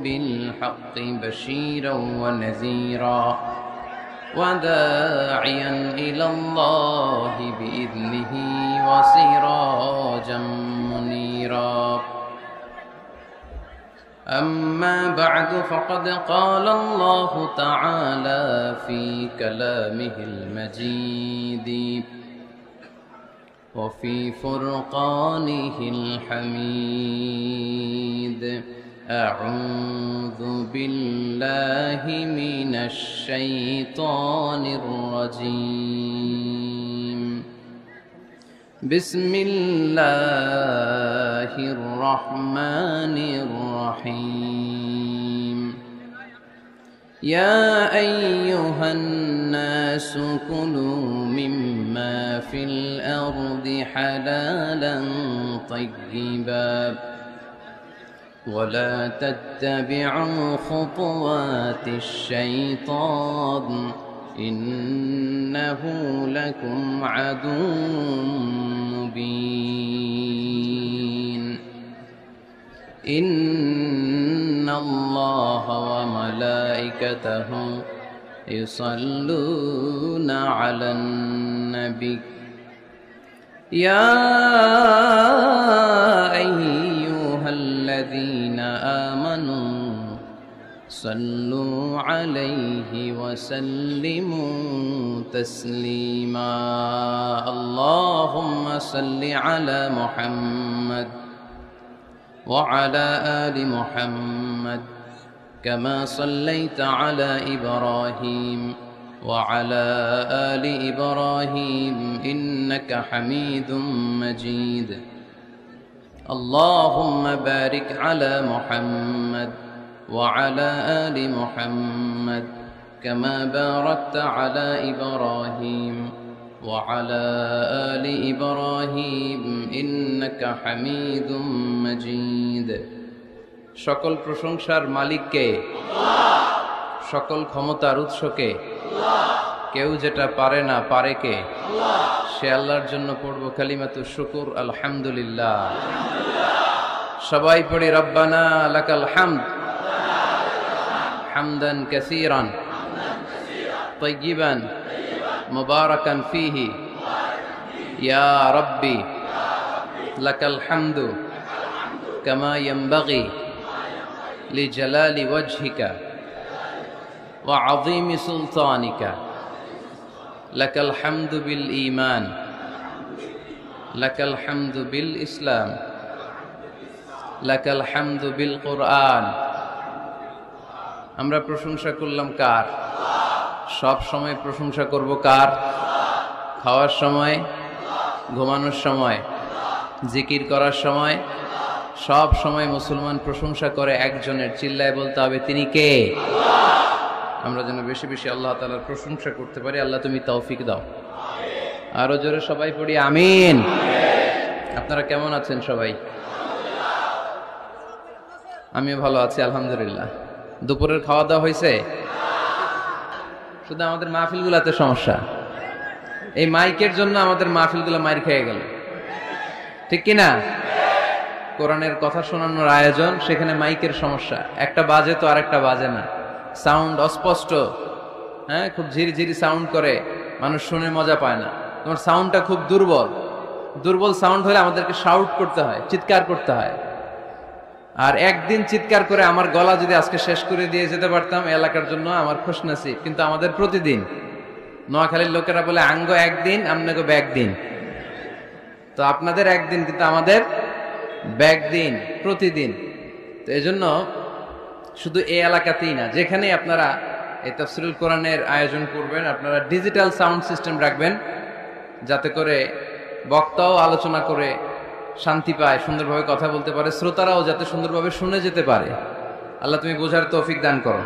بالحق بشيرا ونذيرا وداعيا إلى الله بإذنه وسراجا منيرا أما بعد فقد قال الله تعالى في كلامه المجيد وفي فرقانه الحميد أعوذ بالله من الشيطان الرجيم بسم الله الرحمن الرحيم يا أيها الناس كلوا مما في الأرض حلالا طيبا ولا تتبعوا خطوات الشيطان إنه لكم عدو مبين إن الله وملائكته يصلون على النبي يا أيها الذين آمنوا صلوا عليه وسلموا تسليما اللهم صل على محمد وعلى آل محمد كما صليت على إبراهيم وعلى آل إبراهيم إنك حميد مجيد اللهم بارك على محمد وعلى آل محمد كما باركت على إبراهيم وعلى آل إبراهيم إنك حميد مجيد সকল প্রশংসার মালিক কে? আল্লাহ। সকল ক্ষমতার উৎস কে? আল্লাহ। কেউ যেটা পারে না পারে কে? আল্লাহ। সে আল্লাহর জন্য পড়ব কালিমাতু শুকর আলহামদুলিল্লাহ। সবাই পড়ি রব্বানা লাকাল হামদ হামদান কাসীরান তাইয়িবান মুবারাকান ফীহি ইয়া রাব্বি লাকাল হামদু কামা ইয়ানবাগি লিজালালি ওয়াজহিকা ওয়া আযীমি সুলতানিকা লাকাল হামদু বিল ঈমান লাকাল হামদু বিল ইসলাম লাকাল হামদু বিল কুরআন আমরা প্রশংসা করলাম কার? সব সময় প্রশংসা করব কার? খাওয়ার সময়, ঘুমানোর সময়, জিকির করার সময়, সব সময় মুসলমান প্রশংসা করে একজনের, চিল্লায় বলতে হবে তিনি কে? আমরা যেন বেশি বেশি আল্লাহ তাআলার প্রশংসা করতে পারি। আল্লাহ তুমি তৌফিক দাও। আরো জোরে সবাই পড়ি আমিন। আপনারা কেমন আছেন সবাই? আমিও ভালো আছি আলহামদুলিল্লাহ। দুপুরের খাওয়া দাওয়া হয়েছে? শুধু আমাদের মাহফিলগুলাতে সমস্যা, এই মাইকের জন্য আমাদের মাহফিলগুলো মাইর খেয়ে গেল, ঠিক কিনা? কোরআনের কথা শোনানোর আয়োজন, সেখানে মাইকের সমস্যা, একটা বাজে তো আর একটা বাজে না, সাউন্ড অস্পষ্ট, হ্যাঁ খুব ঝিরিঝিরি সাউন্ড করে, মানুষ শুনে মজা পায় না। তোমার সাউন্ডটা খুব দুর্বল, দুর্বল সাউন্ড হলে আমাদেরকে শাউট করতে হয়, চিৎকার করতে হয়। আর একদিন চিৎকার করে আমার গলা যদি আজকে শেষ করে দিয়ে যেতে পারতাম এলাকার জন্য আমার খুশনসিব, কিন্তু আমাদের প্রতিদিন। নোয়াখালীর লোকেরা বলে আঙ্গ একদিন আমনাগো ব্যাগ দিন, তো আপনাদের একদিন কিন্তু আমাদের ব্যাগ দিন, প্রতিদিন। তো এজন্য শুধু এই এলাকাতেই না, যেখানেই আপনারা এই তাফসীরুল কোরআনের আয়োজন করবেন, আপনারা ডিজিটাল সাউন্ড সিস্টেম রাখবেন, যাতে করে বক্তাও আলোচনা করে শান্তি পায়, সুন্দরভাবে কথা বলতে পারে, শ্রোতারাও যাতে সুন্দরভাবে শুনে যেতে পারে। আল্লাহ তুমি বোঝার তৌফিক দান করো।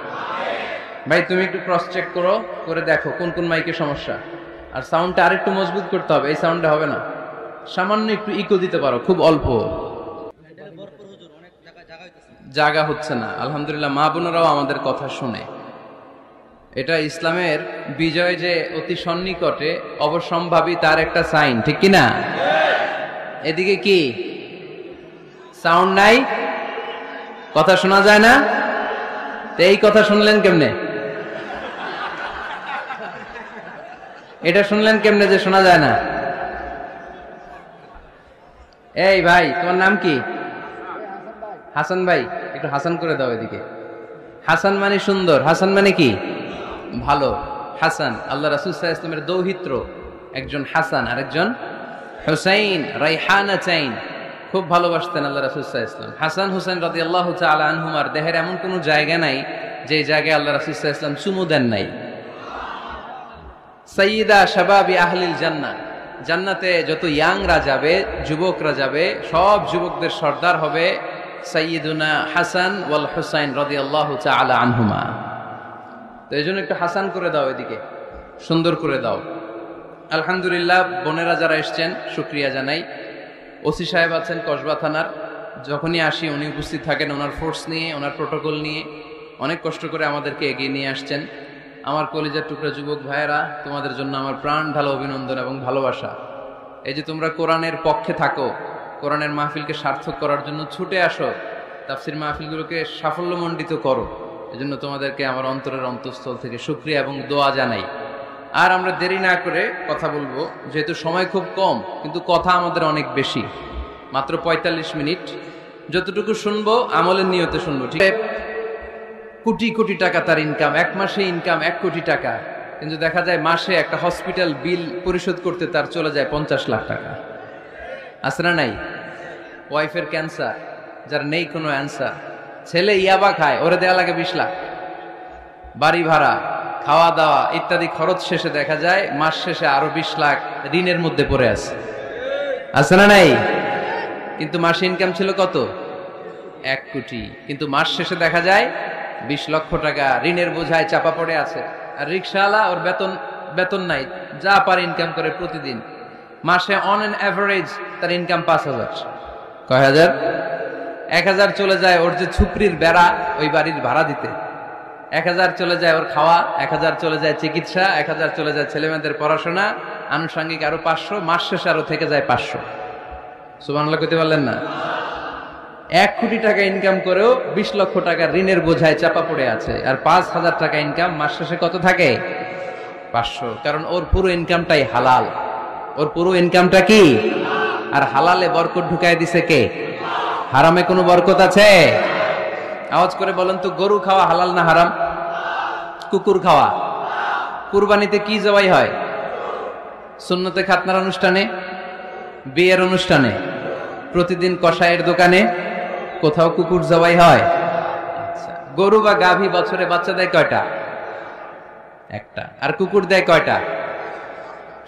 ভাই তুমি একটু ক্রস চেক করো, করে দেখো কোন কোন মাইকে সমস্যা। আর সাউন্ডটা আরেকটু মজবুত করতে হবে, এই সাউন্ডটা হবে না, সামান্য একটু ইকো দিতে পারো, খুব অল্প জায়গা হচ্ছে না। আলহামদুলিল্লাহ মা বোনেরাও আমাদের কথা শুনে। এটা ইসলামের বিজয় যে অতি সন্নিকটে, অবশ্যম্ভাবী, তার একটা সাইন, ঠিক কিনা? এদিকে কি সাউন্ড নাই, কথা শোনা যায় না? তো এই কথা শুনলেন কেমনে? এটা শুনলেন কেমনে যে শোনা যায় না? এই ভাই, তোমার নাম কি? হাসান ভাই, একটু হাসান করে দাও এদিকে। হাসান মানে সুন্দর, হাসান মানে কি? ভালো। হাসান আল্লাহ রাসূল সাল্লাল্লাহু আলাইহি ওয়াসাল্লামের দৌহিত্র, একজন হাসান আর একজন হুসাইন, রাইহানা চাইন, খুব ভালোবাসতেন আল্লাহ রাসূল সাল্লাল্লাহু আলাইহি ওয়াসাল্লাম। হাসান হুসাইন রাদিয়াল্লাহু তাআলা আনহুমার দেহের এমন কোনো জায়গা নাই যে জায়গায় আল্লাহ রাসূল সাল্লাল্লাহু আলাইহি ওয়াসাল্লাম চুমু দেন নাই। সাইয়্যিদা শাবাবি আহলিল জান্নাহ, জান্নাতে যত ইয়াংরা যাবে, যুবকরা যাবে, সব যুবকদের সর্দার হবে সাইয়্যিদুনা হাসান ওয়াল হুসাইন রাদিয়াল্লাহু তাআলা আনহুমা। তো এই জন্য একটু হাসান করে দাও এদিকে, সুন্দর করে দাও। আলহামদুলিল্লাহ, বোনেরা যারা এসছেন শুকরিয়া জানাই। ওসি সাহেব আছেন কসবা থানার, যখনই আসি উনি উপস্থিত থাকেন ওনার ফোর্স নিয়ে, ওনার প্রোটোকল নিয়ে, অনেক কষ্ট করে আমাদেরকে এগিয়ে নিয়ে আসছেন। আমার কলিজার টুকরা যুবক ভাইয়েরা, তোমাদের জন্য আমার প্রাণ ঢালা অভিনন্দন এবং ভালোবাসা। এই যে তোমরা কোরআনের পক্ষে থাকো, কোরআনের মাহফিলকে সার্থক করার জন্য ছুটে আসো, তাফসির মাহফিলগুলোকে সাফল্যমণ্ডিত করো, এজন্য তোমাদেরকে আমার অন্তরের অন্তঃস্থল থেকে শুকরিয়া এবং দোয়া জানাই। আর আমরা দেরি না করে কথা বলবো, যেহেতু সময় খুব কম কিন্তু কথা আমাদের অনেক বেশি, মাত্র ৪৫ মিনিট। যতটুকু শুনবো আমলের নিয়তে শুনবো, ঠিক আছে? কোটি কোটি টাকা তার ইনকাম, এক মাসে ইনকাম ১ কোটি টাকা, কিন্তু দেখা যায় মাসে একটা হসপিটাল বিল পরিশোধ করতে তার চলে যায় ৫০ লাখ টাকা। আছে না নাই? ওয়াইফের ক্যান্সার, যার নেই কোনো অ্যান্সার, ছেলে ইয়াবা খায়, ওরে দেয়া লাগে ২০ লাখ। বাড়ি ভাড়া, খাওয়া দাওয়া ইত্যাদি খরচ শেষে দেখা যায় মাস শেষে আরো ২০ লাখ ঋণের মধ্যে পড়ে আছে না নাই? কিন্তু মাসে ইনকাম ছিল কত? ১ কোটি, কিন্তু মাস শেষে দেখা যায় ২০ লক্ষ টাকা ঋণের বোঝায় চাপা পড়ে আছে। আর রিকশাওয়ালা, ওর বেতন নাই, যা পারে ইনকাম করে প্রতিদিন, মাসে অন এন অ্যাভারেজ তার ইনকাম ৫,০০০। কয় হাজার? ১,০০০ চলে যায় ওর যে ছুপড়ির বেড়া, ওই বাড়ির ভাড়া দিতে, ১,০০০ চলে যায় ওর খাওয়া, ১,০০০ চলে যায় চিকিৎসা, ১,০০০ চলে যায় ছেলেমেয়েদের পড়াশোনা, আনুষঙ্গিক আরো ৫০০, মাস শেষে আরো থেকে যায় ৫০০। সুবহানাল্লাহ কইতে পারলেন না? ১ কোটি টাকা ইনকাম করেও ২০ লক্ষ টাকা ঋণের বোঝায় চাপা পড়ে আছে। আর ৫,০০০ টাকা ইনকাম, মাস শেষে কত থাকে? ৫০০। কারণ ওর পুরো ইনকামটাই হালাল। ওর পুরো ইনকামটা কি? আর হালালে বরকত ঢুকায় দিছে কে? হারামে কোনো বরকত আছে? আওয়াজ করে বলেন তো, গরু খাওয়া হালাল না হারাম? কুকুর খাওয়া? কুরবানিতে কি জবাই হয়? সুন্নতে খাতনার অনুষ্ঠানে, বিয়ের অনুষ্ঠানে, প্রতিদিন কসাইয়ের দোকানে, কোথাও কুকুর জবাই হয়? আচ্ছা, গরু বা গাভী বছরে বাচ্চা দেয় কয়টা? একটা। আর কুকুর দেয় কয়টা?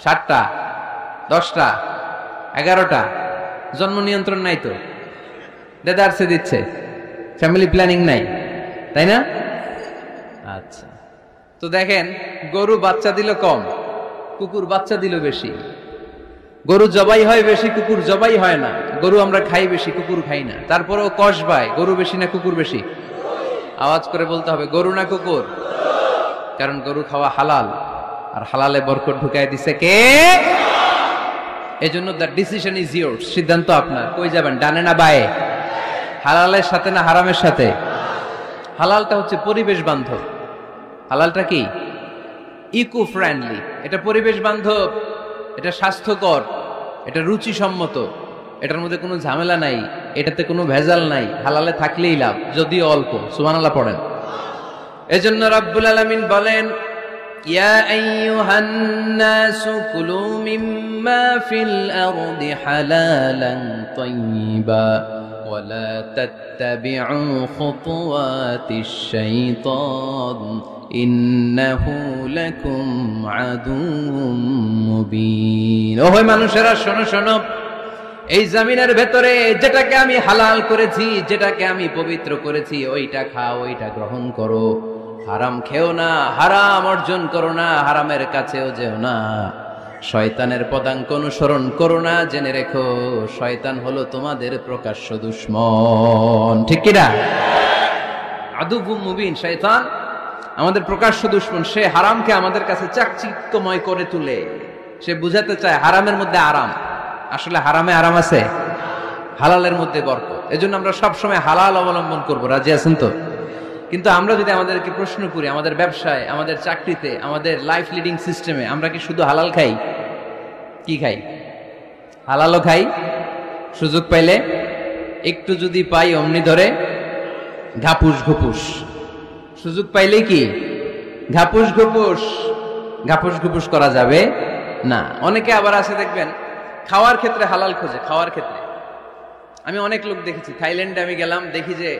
৭টা, ১০টা, ১১টা। জন্ম নিয়ন্ত্রণ নাই তো, দেদারসে দিচ্ছে, ফ্যামিলি প্ল্যানিং নাই, তাই না? আচ্ছা, তো দেখেন, গরু বাচ্চা দিল কম, কুকুর বাচ্চা দিল বেশি। গরু জবাই হয় বেশি, কুকুর জবাই হয় না। গরু আমরা খাই বেশি, কুকুর খাই না। তারপরেও কসবায় গরু বেশি না কুকুর বেশি? আওয়াজ করে বলতে হবে, গরু না কুকুর? কারণ গরু খাওয়া হালাল, আর হালালে বরকত ঢুকায় দিছে কে? এজন্য দ্য ডিসিশন ইজ ইয়োরস, সিদ্ধান্ত আপনার। কই যাবেন, ডানে না বায়ে? হালালের সাথে না হারামের সাথে? হালালটা হচ্ছে পরিবেশ বান্ধব। হালালটা কি? ইকো ফ্রেন্ডলি, এটা পরিবেশ বান্ধব, এটা স্বাস্থ্যকর, এটা রুচিসম্মত, এটার মধ্যে কোনো ঝামেলা নাই, এটাতে কোনো ভেজাল নাই। হালালে থাকলেই লাভ, যদিও অল্প। সুবহানাল্লাহ পড়েন। এজন্য রাব্বুল আলামিন বলেন, ইয়া আইয়ুহান নাসু কুলু মিম্মা ফিল আরদি হালালান তাইয়্যিবা ওয়ালা তাত্তাবিউ খুতুওয়াতিশ শাইতান ইন্নাহু লাকুম আদুউম মুবিন। ও হে মানুষেরা, শোনো শোনো, এই জমিনের ভেতরে যেটাকে আমি হালাল করেছি, যেটাকে আমি পবিত্র করেছি, ওইটা খাও, ওইটা গ্রহণ করো। হারাম খেও না, হারাম অর্জন করো না, হারামের কাছেও যেও না। শয়তানের পদাঙ্ক অনুসরণ করো না। জেনে রেখো, শয়তান হলো তোমাদের প্রকাশ্য দুশমন। ঠিক কিনা? আদুউম মুবিন। শয়তান আমাদের প্রকাশ্য দুশমন। সে হারামকে আমাদের কাছে চাকচিক্যময় করে তুলে। সে বুঝাতে চায় হারামের মধ্যে আরাম, আসলে হারামে আরাম আছে, হালালের মধ্যে বরকত। এজন্য আমরা সবসময় হালাল অবলম্বন করব। রাজি আছেন তো? কিন্তু আমরা যদি আমাদেরকে প্রশ্ন করি, আমাদের ব্যবসায়, আমাদের চাকরিতে, আমাদের লাইফ লিডিং সিস্টেমে আমরা কি শুধু হালাল খাই? কি খাই? হালালও খাই, সুযোগ পাইলে একটু যদি পাই অমনি ধরে ঘাপুস ঘুপুস, সুযোগ পাইলে কি ঘাপুস ঘুপুস, ঘাপুস ঘুপুস করা যাবে না। অনেকে আবার আছে দেখবেন খাওয়ার ক্ষেত্রে হালাল খোঁজে। খাওয়ার ক্ষেত্রে আমি অনেক লোক দেখেছি, থাইল্যান্ডে আমি গেলাম, দেখি যে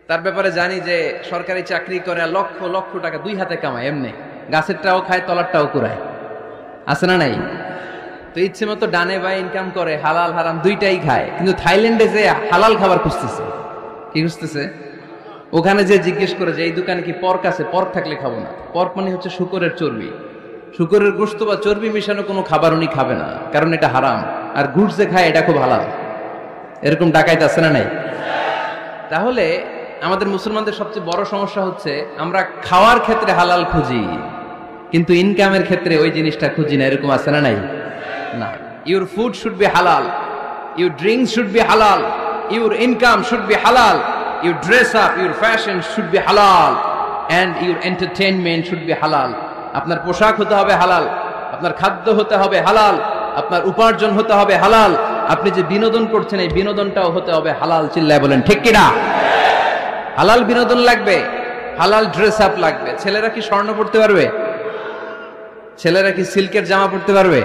তার ব্যাপারে জানি যে সরকারি চাকরি করে লক্ষ লক্ষ টাকা দুই হাতে কামায়, এমনি গাছেরটাও খায় তলারটাও কুড়ায়, আছে না নাই? তো ইচ্ছে মতো ডানে বাই ইনকাম করে, হালাল হারাম দুইটাই খায়। কিন্তু থাইল্যান্ডে যে হালাল খাবার খুঁজতেছে, কি খুঁজতেছে? ওখানে যে জিজ্ঞেস করে যে এই দোকানে কি পর্ক আছে, পর্ক থাকলে খাবো না। পর্ক মানে হচ্ছে শুকরের চর্বি, শুকরের গোশত বা চর্বি মিশানো কোনো খাবার উনি খাবে না, কারণ এটা হারাম। আর গুড় যে খায় এটা খুব হালাল। এরকম ডাকাইত আছে না নাই? তাহলে আমাদের মুসলমানদের সবচেয়ে বড় সমস্যা হচ্ছে আমরা খাওয়ার ক্ষেত্রে হালাল খুঁজি, কিন্তু ইনকামের ক্ষেত্রে ওই জিনিসটা খুঁজি না। এরকম আছে না নাই? না। ইউর ফুড শুড বি হালাল, ইউর ড্রিঙ্কস শুড বি হালাল, ইউর ইনকাম শুড বি হালাল, your dress up, your fashion should be হালাল, and your entertainment should be হালাল। আপনার পোশাক হতে হবে হালাল, আপনার খাদ্য হতে হবে হালাল, আপনার উপার্জন হতে হবে হালাল, আপনি যে বিনোদন করছেন এই বিনোদনটাও হতে হবে হালাল। চিল্লায় বলেন ঠিক কিনা? হালাল বিনোদন লাগবে, হালাল ড্রেস আপ লাগবে। ছেলেরা কি স্বর্ণ পড়তে পারবে? ছেলেরা কি সিল্কের জামা পড়তে পারবে?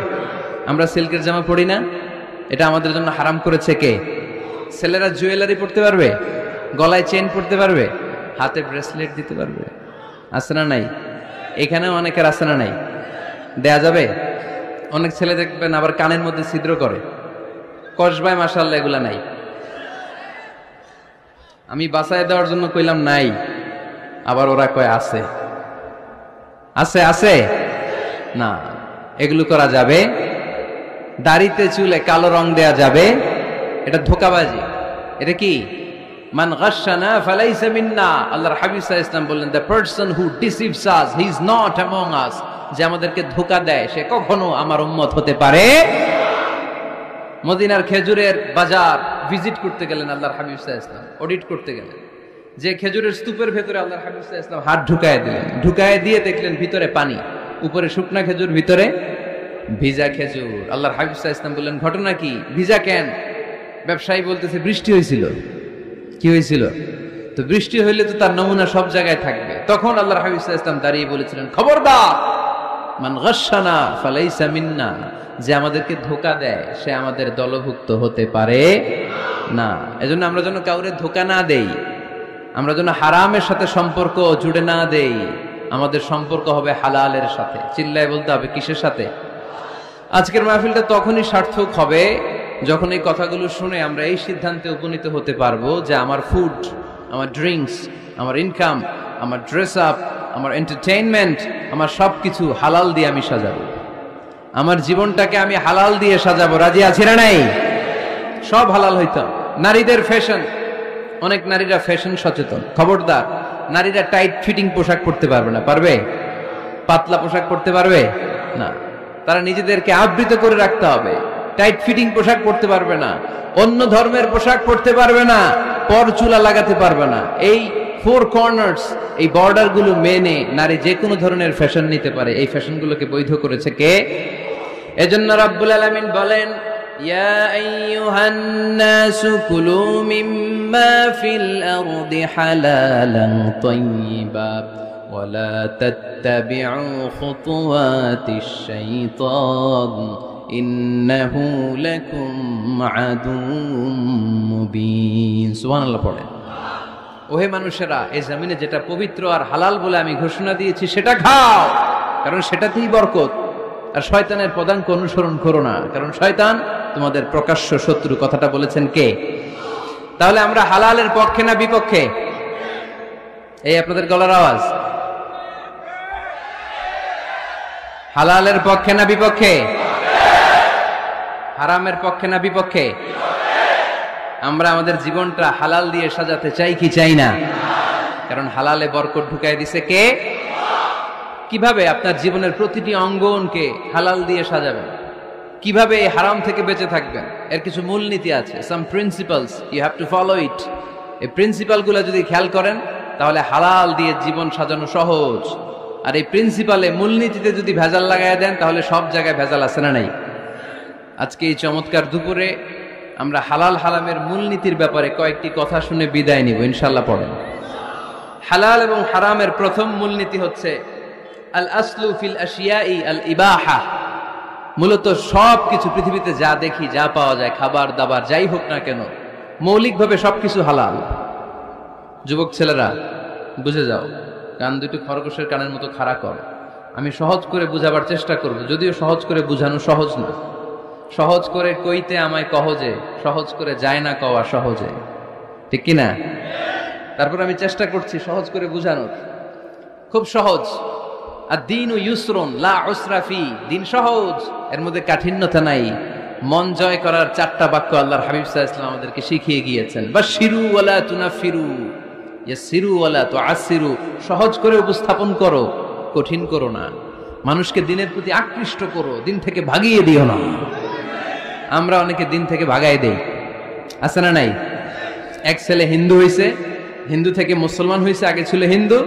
আমরা সিল্কের জামা পড়ি না, এটা আমাদের জন্য হারাম করেছে কে? ছেলেরা জুয়েলারি পড়তে পারবে? গলায় চেন পড়তে পারবে? হাতে ব্রেসলেট দিতে পারবে? আছে না নাই? এখানেও অনেকের আছে না নাই? দেয়া যাবে? অনেক ছেলে দেখবেন আবার কানের মধ্যে ছিদ্র করে, কসবায়, মাশাআল্লাহ এগুলা নাই। আমি বাঁচায় দেওয়ার জন্য কইলাম নাই, আবার ওরা কয় আছে। আছে আছে না, এগুলো করা যাবে? দাড়িতে চুলে কালো রং দেয়া যাবে? এটা ধোঁকাবাজি। এটা কি? মান গাশশানা ফালাইসা মিন্না। আল্লাহর হাবিব সাল্লাল্লাহু আলাইহি ওয়াসাল্লাম বললেন, the person who deceives us he is not among আস। যে আমাদেরকে ধোঁকা দেয় সে কখনো আমার উম্মত হতে পারে। মদিনার খেজুরের বাজার ভিজিট করতে গেলেন আল্লাহর হাবিব সাল্লাল্লাহু আলাইহি ওয়াসাল্লাম, অডিট করতে গেলেন। যে খেজুরের স্তূপের ভেতরে আল্লাহর হাবিব সাল্লাল্লাহু আলাইহি ওয়াসাল্লাম হাত ঢুকায় দিলেন, ঢুকায় দিয়ে দেখলেন ভিতরে পানি, উপরে শুকনা খেজুর, ভিতরে ভিজা খেজুর। আল্লাহর হাবিব সাল্লাল্লাহু আলাইহি ওয়াসাল্লাম বললেন, ঘটনা কি? ভিজা কেন? ব্যবসায়ী বলতেছে বৃষ্টি হয়েছিল। কি হয়েছিল? তো বৃষ্টি হইলে তো তার নমুনা সব জায়গায় থাকবে। তখন আল্লাহর হাবিব সাল্লাল্লাহু আলাইহি ওয়াসাল্লাম দাঁড়িয়ে বলেছিলেন, খবরদার, মান গাশশানা ফালাইসা মিন্না। যে আমাদেরকে ধোঁকা দেয় সে আমাদের দলভুক্ত হতে পারে না। এজন্য আমরা যেন কাউরে ধোঁকা না দেই, আমরা যেন হারামের সাথে সম্পর্ক জুড়ে না দেই। আমাদের সম্পর্ক হবে হালালের সাথে। চিল্লায় বলতে হবে কিসের সাথে? আজকের মাহফিলটা তখনই সার্থক হবে যখন এই কথাগুলো শুনে আমরা এই সিদ্ধান্তে উপনীত হতে পারবো যে আমার ফুড, আমার ড্রিঙ্কস, আমার ইনকাম, আমার ড্রেস আপ, আমার এন্টারটেইনমেন্ট, আমার সবকিছু হালাল দিয়ে আমি সাজাবো। আমার জীবনটাকে আমি হালাল দিয়ে সাজাবো। রাজি আছি না নাই? সব হালাল হইতো। নারীদের ফ্যাশন, অনেক নারীরা ফ্যাশন সচেতন। খবরদার, নারীরা টাইট ফিটিং পোশাক পরতে পারবে না। পারবে? পাতলা পোশাক পরতে পারবে না। তারা নিজেদেরকে আবৃত করে রাখতে হবে। টাইট ফিটিং পোশাক পরতে পারবে না, অন্য ধর্মের পোশাক পরতে পারবে না, পরচুলা লাগাতে পারবে না। এই ফোর কর্নার্স, এই বর্ডার গুলো মেনে নারী যে কোনো ধরনের ফ্যাশন নিতে পারে। এই ফ্যাশনগুলোকে বৈধ করেছে কে? এজন্য রাব্বুল আলামিন বলেন, ইয়া আইয়ুহান নাসু কুলু মিম্মা ফিল আরদি হালালান তাইয়্যিবা ওয়া লা তাত্তাবিউ খুতুওয়াতিশ শাইতান ইন্নাহু লাকুম আদুউম মুবিন। সুবহানাল্লাহ পড়েন। ওহে মানুষেরা, এই জমিনে যেটা পবিত্র আর হালাল বলে আমি ঘোষণা দিয়েছি সেটা খাও, কারণ সেটাতেই বরকত। আর শয়তানের পদাঙ্ক অনুসরণ করো না, কারণ শয়তান তোমাদের প্রকাশ্য শত্রু। কথাটা বলেছেন কে? তাহলে আমরা হালালের পক্ষে না বিপক্ষে? এই আপনাদের গলার আওয়াজ। হালালের পক্ষে না বিপক্ষে? হারামের পক্ষে না বিপক্ষে? আমরা আমাদের জীবনটা হালাল দিয়ে সাজাতে চাই কি চাই না? কারণ হালালে বরকত ঢুকাই দিছে কে? কিভাবে আপনার জীবনের প্রতিটি অঙ্গনকে হালাল দিয়ে সাজাবেন? কিভাবে এই হারাম থেকে বেঁচে থাকবেন? এর কিছু মূলনীতি আছে, some principles, you have to follow it. এই প্রিন্সিপালগুলো যদি খেয়াল করেন তাহলে হালাল দিয়ে জীবন সাজানো সহজ। আর এই প্রিন্সিপালে, মূলনীতিতে যদি ভেজাল লাগাই দেন তাহলে সব জায়গায় ভেজাল আছে না নাই? আজকে এই চমৎকার দুপুরে আমরা হালাল হারামের মূলনীতির ব্যাপারে কয়েকটি কথা শুনে বিদায় নিব ইনশাআল্লাহ। পড়েন। হালাল এবং হারামের প্রথম মূলনীতি হচ্ছে আল আসলু ফিল আশিয়াই আল ইবাহা। মূলত সব কিছু পৃথিবীতে যা দেখি, যা পাওয়া যায়, খাবার দাবার যাই হোক না কেন, মৌলিকভাবে সবকিছু হালাল। যুবক ছেলেরা বুঝে যাও, কান দুটো খরগোশের কানের মতো খাড়া কর। আমি সহজ করে বুঝাবার চেষ্টা করব, যদিও সহজ করে বুঝানো সহজ না। সহজ করে কইতে আমায় কহজে, সহজ করে যায় না কওয়া সহজে, ঠিক কিনা? তারপর আমি চেষ্টা করছি সহজ করে বুঝানোর। খুব সহজ। আর দিন ইউসরুন লা উসরা ফি, দিন সহজ, এর মধ্যে কাঠিন্যতা নাই। মন জয় করার 4টা বাক্য আল্লাহর হাবিব সাল্লাল্লাহু আলাইহি ওয়াসাল্লাম আমাদেরকে শিখিয়ে গিয়েছেন। বাশিরু ওয়ালা তুনাফিরু, ইয়াসিরু ওয়ালা তুআসিরু। সহজ করে উপস্থাপন করো, কঠিন করো না। মানুষকে দিনের প্রতি আকৃষ্ট করো, দিন থেকে ভাগিয়ে দিও না। আমরা অনেকে দিন থেকে ভাগাই দেই, আছে না নাই? এক ছেলে হিন্দু হইছে, হিন্দু থেকে মুসলমান হইছে, আগে ছিল হিন্দু,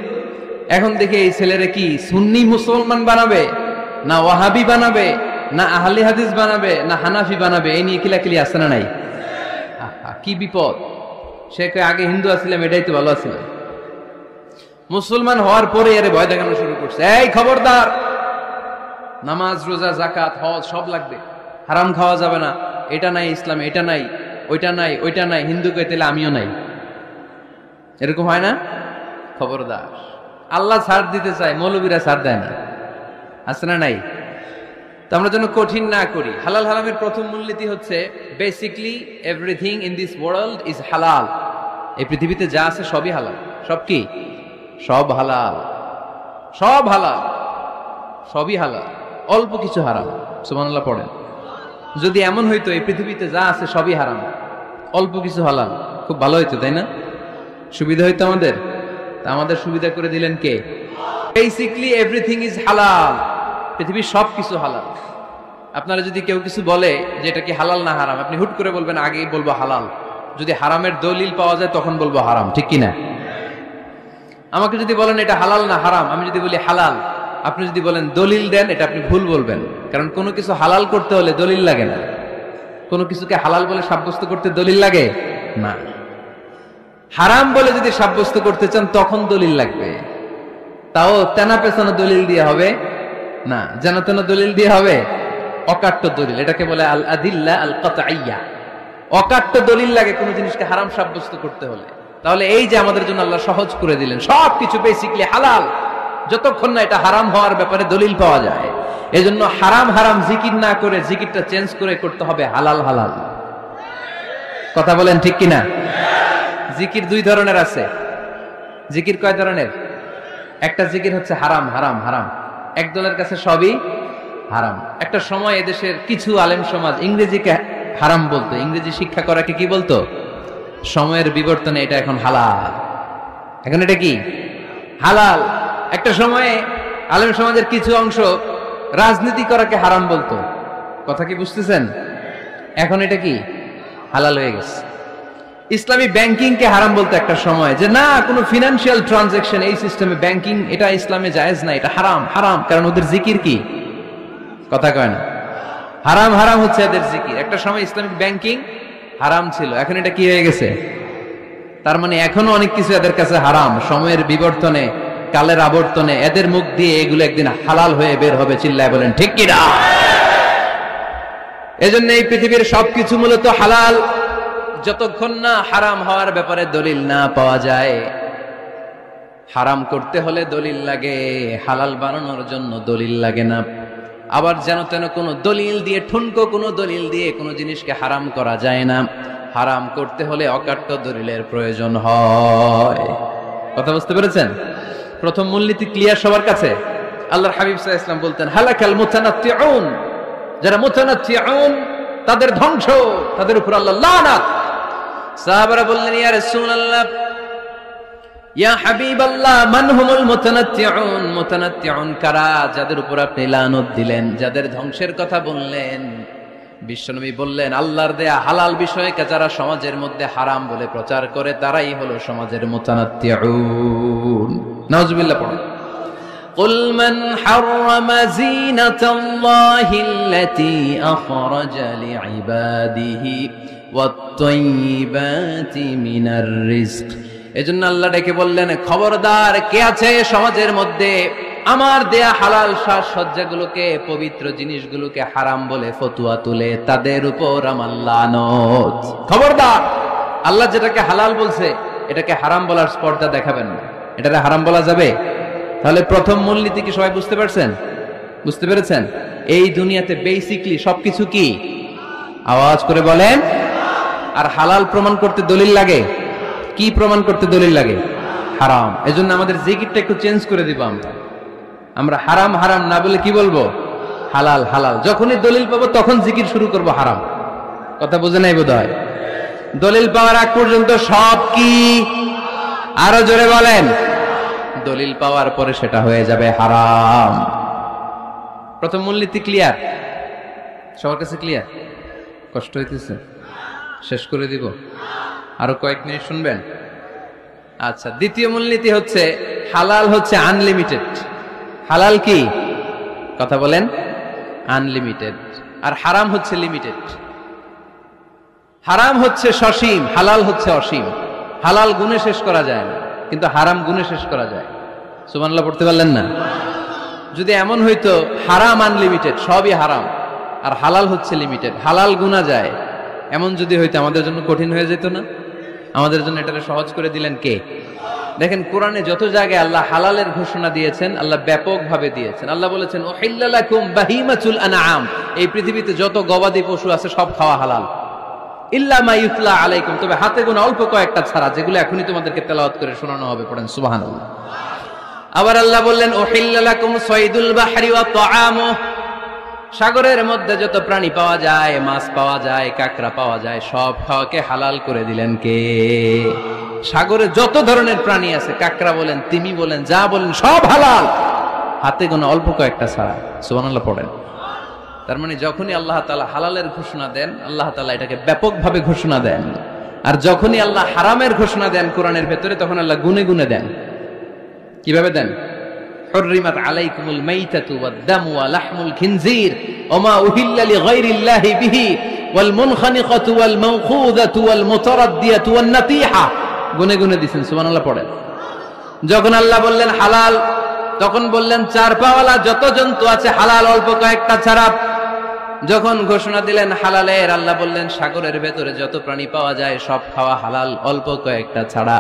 এখন দেখে এই ছেলেরে কি সুন্নি মুসলমান বানাবে, না ওয়াহাবি বানাবে, না আহলে হাদিস বানাবে, না হানাফি বানাবে, এই নিয়ে কিলাকিলি, আছে না নাই? কি বিপদ! সে আগে হিন্দু আসছিলাম, এটাই তো ভালো আসছিলাম। মুসলমান হওয়ার পরে এর ভয় দেখানো শুরু করছে, এই খবরদার, নামাজ রোজা জাকাত হজ সব লাগবে, হারাম খাওয়া যাবে না, এটা নাই ইসলামে, এটা নাই, ওইটা নাই, ওইটা নাই, হিন্দু কে তাহলে আমিও নাই। এরকম হয় না? খবরদার। আল্লাহ ছাড় দিতে চায়, মৌলবীরা ছাড় দেয় না, আছে না নাই? তো আমরা যেন কঠিন না করি। হালাল হারামের প্রথম মূলনীতি হচ্ছে basically everything in this world is হালাল। এই পৃথিবীতে যা আছে সবই হালাল। সব কি? সব হালাল, সব হালাল, সবই হালাল, অল্প কিছু হারাম। সুবহানাল্লাহ পড়েন। যদি এমন হইতো এই পৃথিবীতে যা আছে সবই হারাম, অল্প কিছু হালাল, খুব ভালো হইতো, তাই না? সুবিধা হইতো আমাদের। তা আমাদের সুবিধা করে দিলেন কে? বেসিকলি এভরিথিং ইজ হালাল। পৃথিবীর সব কিছু হালাল। আপনারা যদি কেউ কিছু বলে যে এটা কি হালাল না হারাম, আপনি হুট করে বলবেন আগেই বলবো হালাল। যদি হারামের দলিল পাওয়া যায় তখন বলবো হারাম, ঠিক কিনা? আমাকে যদি বলেন এটা হালাল না হারাম, আমি যদি বলি হালাল, আপনি যদি বলেন দলিল দেন, এটা আপনি ভুল বলবেন। কারণ কোনো কিছু হালাল করতে হলে দলিল লাগে না। কোনো কিছুকে হালাল বলে সাব্যস্ত করতে দলিল লাগে না। হারাম বলে যদি সাব্যস্ত করতে চান তখন দলিল লাগবে, তাও তেনা পেছানো দলিল দিয়ে হবে না, যেন তেন দলিল দিয়ে হবে, অকাট্য দলিল। এটাকে বলে আল আদিল্লা আল কাতঈয়া। অকাট্য দলিল লাগে কোনো জিনিসকে হারাম সাব্যস্ত করতে হলে। তাহলে এই যে আমাদের জন্য আল্লাহ সহজ করে দিলেন, সবকিছু বেসিকলি হালাল, যতক্ষণ না এটা হারাম হওয়ার ব্যাপারে দলিল পাওয়া যায়। এজন্য হারাম হারাম জিকির না করে জিকিরটা চেঞ্জ করে করতে হবে হালাল হালাল। কথা বলেন ঠিক কিনা? জিকির 2 ধরনের আছে। জিকির কয় ধরনের? একটা জিকির হচ্ছে হারাম হারাম হারাম, একদলের কাছে সবই হারাম। একটা সময় এদেশের কিছু আলেম সমাজ ইংরেজিকে হারাম বলতো, ইংরেজি শিক্ষা করাকে কি বলতো? সময়ের বিবর্তনে এটা এখন হালাল। এখন এটা কি হালাল। একটা সময়ে আলেম সমাজের কিছু অংশ রাজনীতি করাকে হারাম বলতো। কথা কি বুঝতেছেন? এখন এটা কি হালাল হয়ে গেছে। ইসলামী ব্যাংকিং কে হারাম বলতো একটা সময়, যে না, কোনো ফিনান্সিয়াল ট্রানজাকশন এই সিস্টেমে ব্যাংকিং এটা ইসলামে জায়েজ না, এটা হারাম হারাম। কারণ ওদের জিকির কি? কথা কয় না। হারাম হারাম হচ্ছে এদের জিকির। একটা সময় ইসলামিক ব্যাংকিং হারাম ছিল, এখন এটা কি হয়ে গেছে? তার মানে এখনো অনেক কিছু এদের কাছে হারাম। সময়ের বিবর্তনে, কালের আবর্তনে এদের মুখ দিয়ে এগুলো একদিন হালাল হয়ে বের হবে। চিল্লায় বলেন ঠিক কি না? এজন্য এই পৃথিবীর সবকিছু মূলত হালাল, যতক্ষণ না হারাম হওয়ার ব্যাপারে দলিল না পাওয়া যায়। হারাম করতে হলে দলিল লাগে, হালাল বানানোর জন্য দলিল লাগে না। আবার যেন তেন কোনো দলিল দিয়ে, ঠুনকো কোনো দলিল দিয়ে কোনো জিনিসকে হারাম করা যায় না। হারাম করতে হলে অকাট্য দলিলের প্রয়োজন হয়। কথা বুঝতে পেরেছেন? প্রথম মূলনীতি ক্লিয়ার সবার কাছে? আল্লাহর হাবিব সাল্লাল্লাহু আলাইহি ওয়াসাল্লাম বলতেন, হালাকাল মুতানাত্তিউন, যারা মুতানাত্তিউন তাদের ধ্বংস, তাদের উপর আল্লাহ লানাত। সাহাবারা বললেন, ইয়া রাসূলুল্লাহ, ইয়া হাবিবাল্লাহ, মান হুমুল মুতানাত্তিউন? মুতানাত্তিউন কারা, যাদের উপর আপনি লানত দিলেন, যাদের ধ্বংসের কথা বললেন? বিশ্বনবী বললেন, আল্লাহর দেয়া হালাল বিষয়কে যারা সমাজের মধ্যে হারাম বলে প্রচার করে তারাই হলো সমাজের মুতানাত্তিউন। নাউজুবিল্লাহ পড়ুন। قل من حرم زينة الله التي أخرج لعباده والطيبات من الرزق। এজন্য আল্লাহ ডেকে বললেন, খবরদার, কে আছে সমাজের মধ্যে আমার দেয়া হালাল সাজসজ্জাগুলোকে, পবিত্র জিনিসগুলোকে হারাম বলে ফতুয়া তুলে, তাদের উপর আমার লানত। খবরদার, আল্লাহ যেটাকে হালাল বলছে এটাকে হারাম বলার স্পর্ধা দেখাবেন না। এটাকে হারাম বলা যাবে? তাহলে প্রথম মূলনীতি কি সবাই বুঝতে পারছেন? বুঝতে পেরেছেন? এই দুনিয়াতে বেসিকলি সবকিছু কি? আওয়াজ করে বলেন। আর হালাল প্রমাণ করতে দলিল লাগে। কি প্রমাণ করতে দলিল লাগে? হারাম। এজন্য আমাদের জিকিরটা একটু চেঞ্জ করে দিব। আমরা হারাম হারাম না বলে কি বলবো? হালাল হালাল। যখনই দলিল পাবো তখন জিকির শুরু করব হারাম। কথা বুঝে নাই বোধহয়? দলিল পাওয়ার আগ পর্যন্ত সব কি? আরো জোরে বলেন। দলিল পাওয়ার পরে সেটা হয়ে যাবে হারাম। প্রথম মূলনীতি ক্লিয়ার? সবার কাছে ক্লিয়ার? কষ্ট হইতেছে? শেষ করে দিব? আরো কয়েক মিনিট শুনবেন? আচ্ছা, দ্বিতীয় মূলনীতি হচ্ছে হালাল হচ্ছে আনলিমিটেড। হালাল কি? কথা বলেন। আনলিমিটেড। আর হারাম হচ্ছে লিমিটেড। হারাম হচ্ছে সসীম, হালাল হচ্ছে অসীম। হালাল গুণে শেষ করা যায় না, কিন্তু হারাম গুণে শেষ করা যায়। সুবহানাল্লাহ পড়তে পারলেন না? যদি এমন হইতো হারাম আনলিমিটেড, সবই হারাম, আর হালাল হচ্ছে লিমিটেড, হালাল গুণা যায়, এমন যদি হইতো আমাদের জন্য কঠিন হয়ে যেত না? আমাদের জন্য এটাকে সহজ করে দিলেন কে? দেখেন, কোরআনে যত জায়গায় আল্লাহ হালালের ঘোষণা দিয়েছেন, আল্লাহ ব্যাপকভাবে দিয়েছেন। আল্লাহ বলেছেন, উহিল্লা লাকুম বাহিমাতুল আনআম, এই পৃথিবীতে যত গবাদি পশু আছে সব খাওয়া হালাল, ইল্লা মা ইউতলা আলাইকুম, তবে হাতে গোনা অল্প কয়েকটা ছাড়া, যেগুলো এখনই তোমাদেরকে তেলাওয়াত করে শোনানো হবে। পড়েন সুবহানাল্লাহ। আবার আল্লাহ বললেন, উহিল্লা লাকুম সাইদুল বাহরি ওয়া তাআমু, সাগরের মধ্যে যত প্রাণী পাওয়া যায়, মাছ পাওয়া যায়, কাঁকড়া পাওয়া যায়, সব খাওয়াকে হালাল করে দিলেন কে? সাগরে যত ধরনের প্রাণী আছে, কাঁকড়া বলেন, তিমি বলেন, যা বলেন, সব হালাল, হাতে গোনা অল্প কয়েকটা ছাড়া। সুবহানাল্লাহ পড়েন। তার মানে যখনই আল্লাহ তাআলা হালালের ঘোষণা দেন, আল্লাহ তাআলা এটাকে ব্যাপকভাবে ঘোষণা দেন। আর যখনই আল্লাহ হারামের ঘোষণা দেন কোরআনের ভেতরে, তখন আল্লাহ গুনে গুনে দেন। কিভাবে দেন? হুররিমাত আলাইকুমুল মাইতাতু ওয়াদ-দামু ওয়া লাহমুল খিনজির ওয়া মা উহিল্লা লিগাইরিল্লাহি বিহি ওয়াল মুনখানিকাতু ওয়াল মাওখুযাতু ওয়াল মুতারাদ্দিয়াতু ওয়ান নাতিহা। গুনে গুনে দিয়েছেন। সুবহানাল্লাহ পড়েন। যখন আল্লাহ বললেন হালাল, তখন বললেন চার পাওয়ালা যত জন্তু আছে হালাল, অল্প কয়েকটা ছাড়া। যখন ঘোষণা দিলেন হালালের, আল্লাহ বললেন সাগরের ভেতরে যত প্রাণী পাওয়া যায় সব খাওয়া হালাল, অল্প কয়েকটা ছাড়া।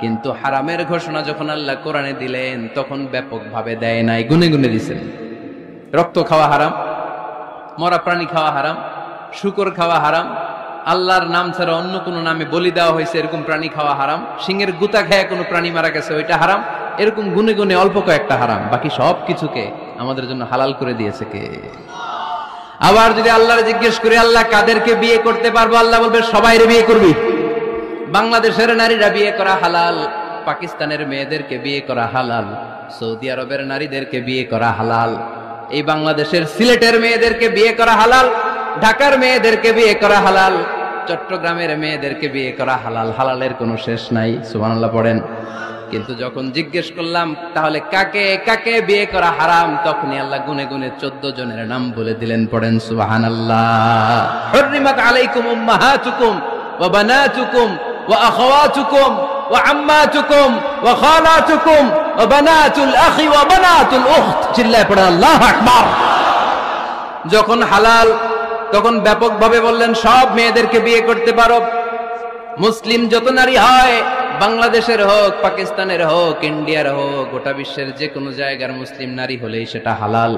কিন্তু হারামের ঘোষণা যখন আল্লাহ কোরআনে দিলেন, তখন ব্যাপকভাবে দেয় নাই, গুনে গুনে দিয়েছেন। রক্ত খাওয়া হারাম, মরা প্রাণী খাওয়া হারাম, শূকর খাওয়া হারাম, আল্লাহর নাম ছাড়া অন্য কোনো নামে বলি দেওয়া হয়েছে এরকম প্রাণী খাওয়া হারাম, সিংহের গুতা খেয়ে কোনো প্রাণী মারা গেছে ওইটা হারাম। এরকম গুনে গুনে অল্প কয়েকটা হারাম, বাকি সব কিছুকে আমাদের জন্য হালাল করে দিয়েছে কে? আবার যদি আল্লাহরে জিজ্ঞেস করি, আল্লাহ কাদেরকে বিয়ে করতে পারবো? আল্লাহ বলবে সবাইরে বিয়ে করবি। বাংলাদেশের নারীরা বিয়ে করা হালাল, পাকিস্তানের মেয়েদেরকে বিয়ে করা হালাল, সৌদি আরবের নারীদেরকে বিয়ে করা হালাল, এই বাংলাদেশের সিলেটের মেয়েদেরকে বিয়ে করা হালাল, ঢাকার মেয়েদেরকে বিয়ে করা হালাল, চট্টগ্রামের মেয়েদেরকে বিয়ে করা হালাল। হালালের কোনো শেষ নাই। সুবহানাল্লাহ পড়েন। কিন্তু যখন জিজ্ঞেস করলাম তাহলে কাকে কাকে বিয়ে করা হারাম, তখনই আল্লাহ গুনে গুনে 14 জনের নাম বলে দিলেন। পড়েন সুবহানাল্লাহ। হুররিমাত আলাইকুম উম্মাহাতুকুম ওয়া বানাতুকুম ওয়া আখাওয়াতুকুম ওয়া আম্মাতুকুম ওয়া খালাতুকুম ওয়া বানাতুল আখি ওয়া বানাতুল উখত। চিল্লায়ে পড়েন আল্লাহু আকবার। যখন হালাল, তখন ব্যাপকভাবে বললেন সব মেয়েদেরকে বিয়ে করতে পারো। মুসলিম যত নারী হয়, বাংলাদেশের হোক, পাকিস্তানের হোক, ইন্ডিয়ার হোক, গোটা বিশ্বের যে কোনো জায়গার মুসলিম নারী হলেই সেটা হালাল।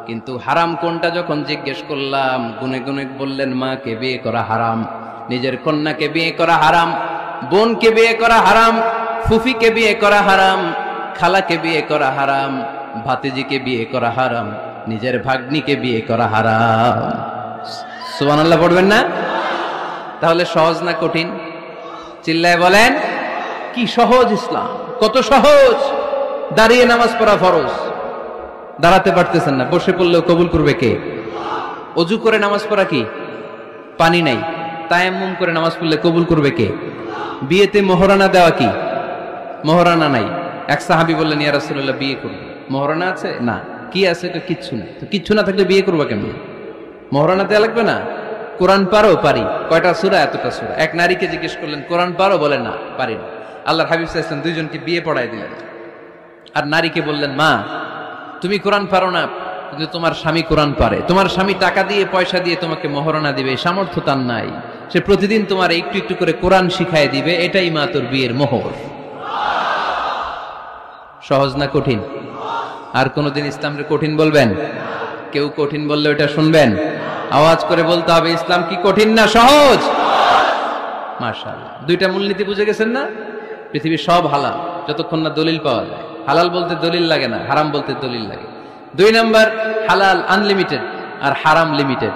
কিন্তু হারাম কোনটা যখন জিজ্ঞেস করলাম, গুনে গুনে বললেন মাকে বিয়ে করা হারাম, নিজের কন্যাকে বিয়ে করা হারাম, বোনকে বিয়ে করা হারাম, ফুফিকে বিয়ে করা হারাম, খালাকে বিয়ে করা হারাম, ভাতিজিকে বিয়ে করা হারাম, নিজের ভাগ্নিকে বিয়ে করা হারাম। সুবহানাল্লাহ পড়বেন না? তাহলে সহজ না কঠিন? চিল্লায় বলেন। কি সহজ ইসলাম, কত সহজ। দাঁড়িয়ে নামাজ পড়া ফরজ, দাঁড়াতে পারতেছেন না, বসে পড়লেও কবুল করবে কে? অজু করে নামাজ পড়া কি? পানি নাই, তায়াম্মুম করে নামাজ পড়লে কবুল করবে কে? বিয়েতে মোহরানা দেওয়া কি? মোহরানা নাই। এক সাহাবী বললেন, ইয়া রাসূলুল্লাহ, বিয়ে করব, মোহরানা আছে? না। কি আছে? তো কিচ্ছু না। তো কিচ্ছু না থাকলে বিয়ে করবা কেমন? মোহরানা দেওয়া লাগবে না? কোরআন পারো? পারি। কয়টা সূরা? এতটা সূরা। এক নারীকে জিজ্ঞেস করলেন, কোরআন পারো? বলে না, পারি না। আল্লাহর হাবিব সাল্লাল্লাহু আলাইহি ওয়াসাল্লাম দুইজনকে বিয়ে পড়ায় দিলেন। আর নারীকে বললেন, মা, তুমি কোরআন পারো না, কিন্তু তোমার স্বামী কোরআন পারে। তোমার স্বামী টাকা দিয়ে, পয়সা দিয়ে তোমাকে মোহরানা দিবে, সামর্থ্য তার নাই। সে প্রতিদিন তোমার একটু একটু করে কোরআন শিখায় দিবে, এটাই মা তোর বিয়ের মোহর। সহজ না কঠিন? আর কোনদিন ইসলামকে কঠিন বলবেন? কেউ কঠিন বললে ওটা শুনবেন? আওয়াজ করে বলতে হবে, ইসলাম কি কঠিন না সহজ? মাশাআল্লাহ। দুইটা মূলনীতি বুঝে গেছেন না? পৃথিবীর সব হালাল যতক্ষণ না দলিল পাওয়া যায়। হালাল বলতে দলিল লাগে না, হারাম বলতে দলিল লাগে। 2 নাম্বার, হালাল আনলিমিটেড আর হারাম লিমিটেড।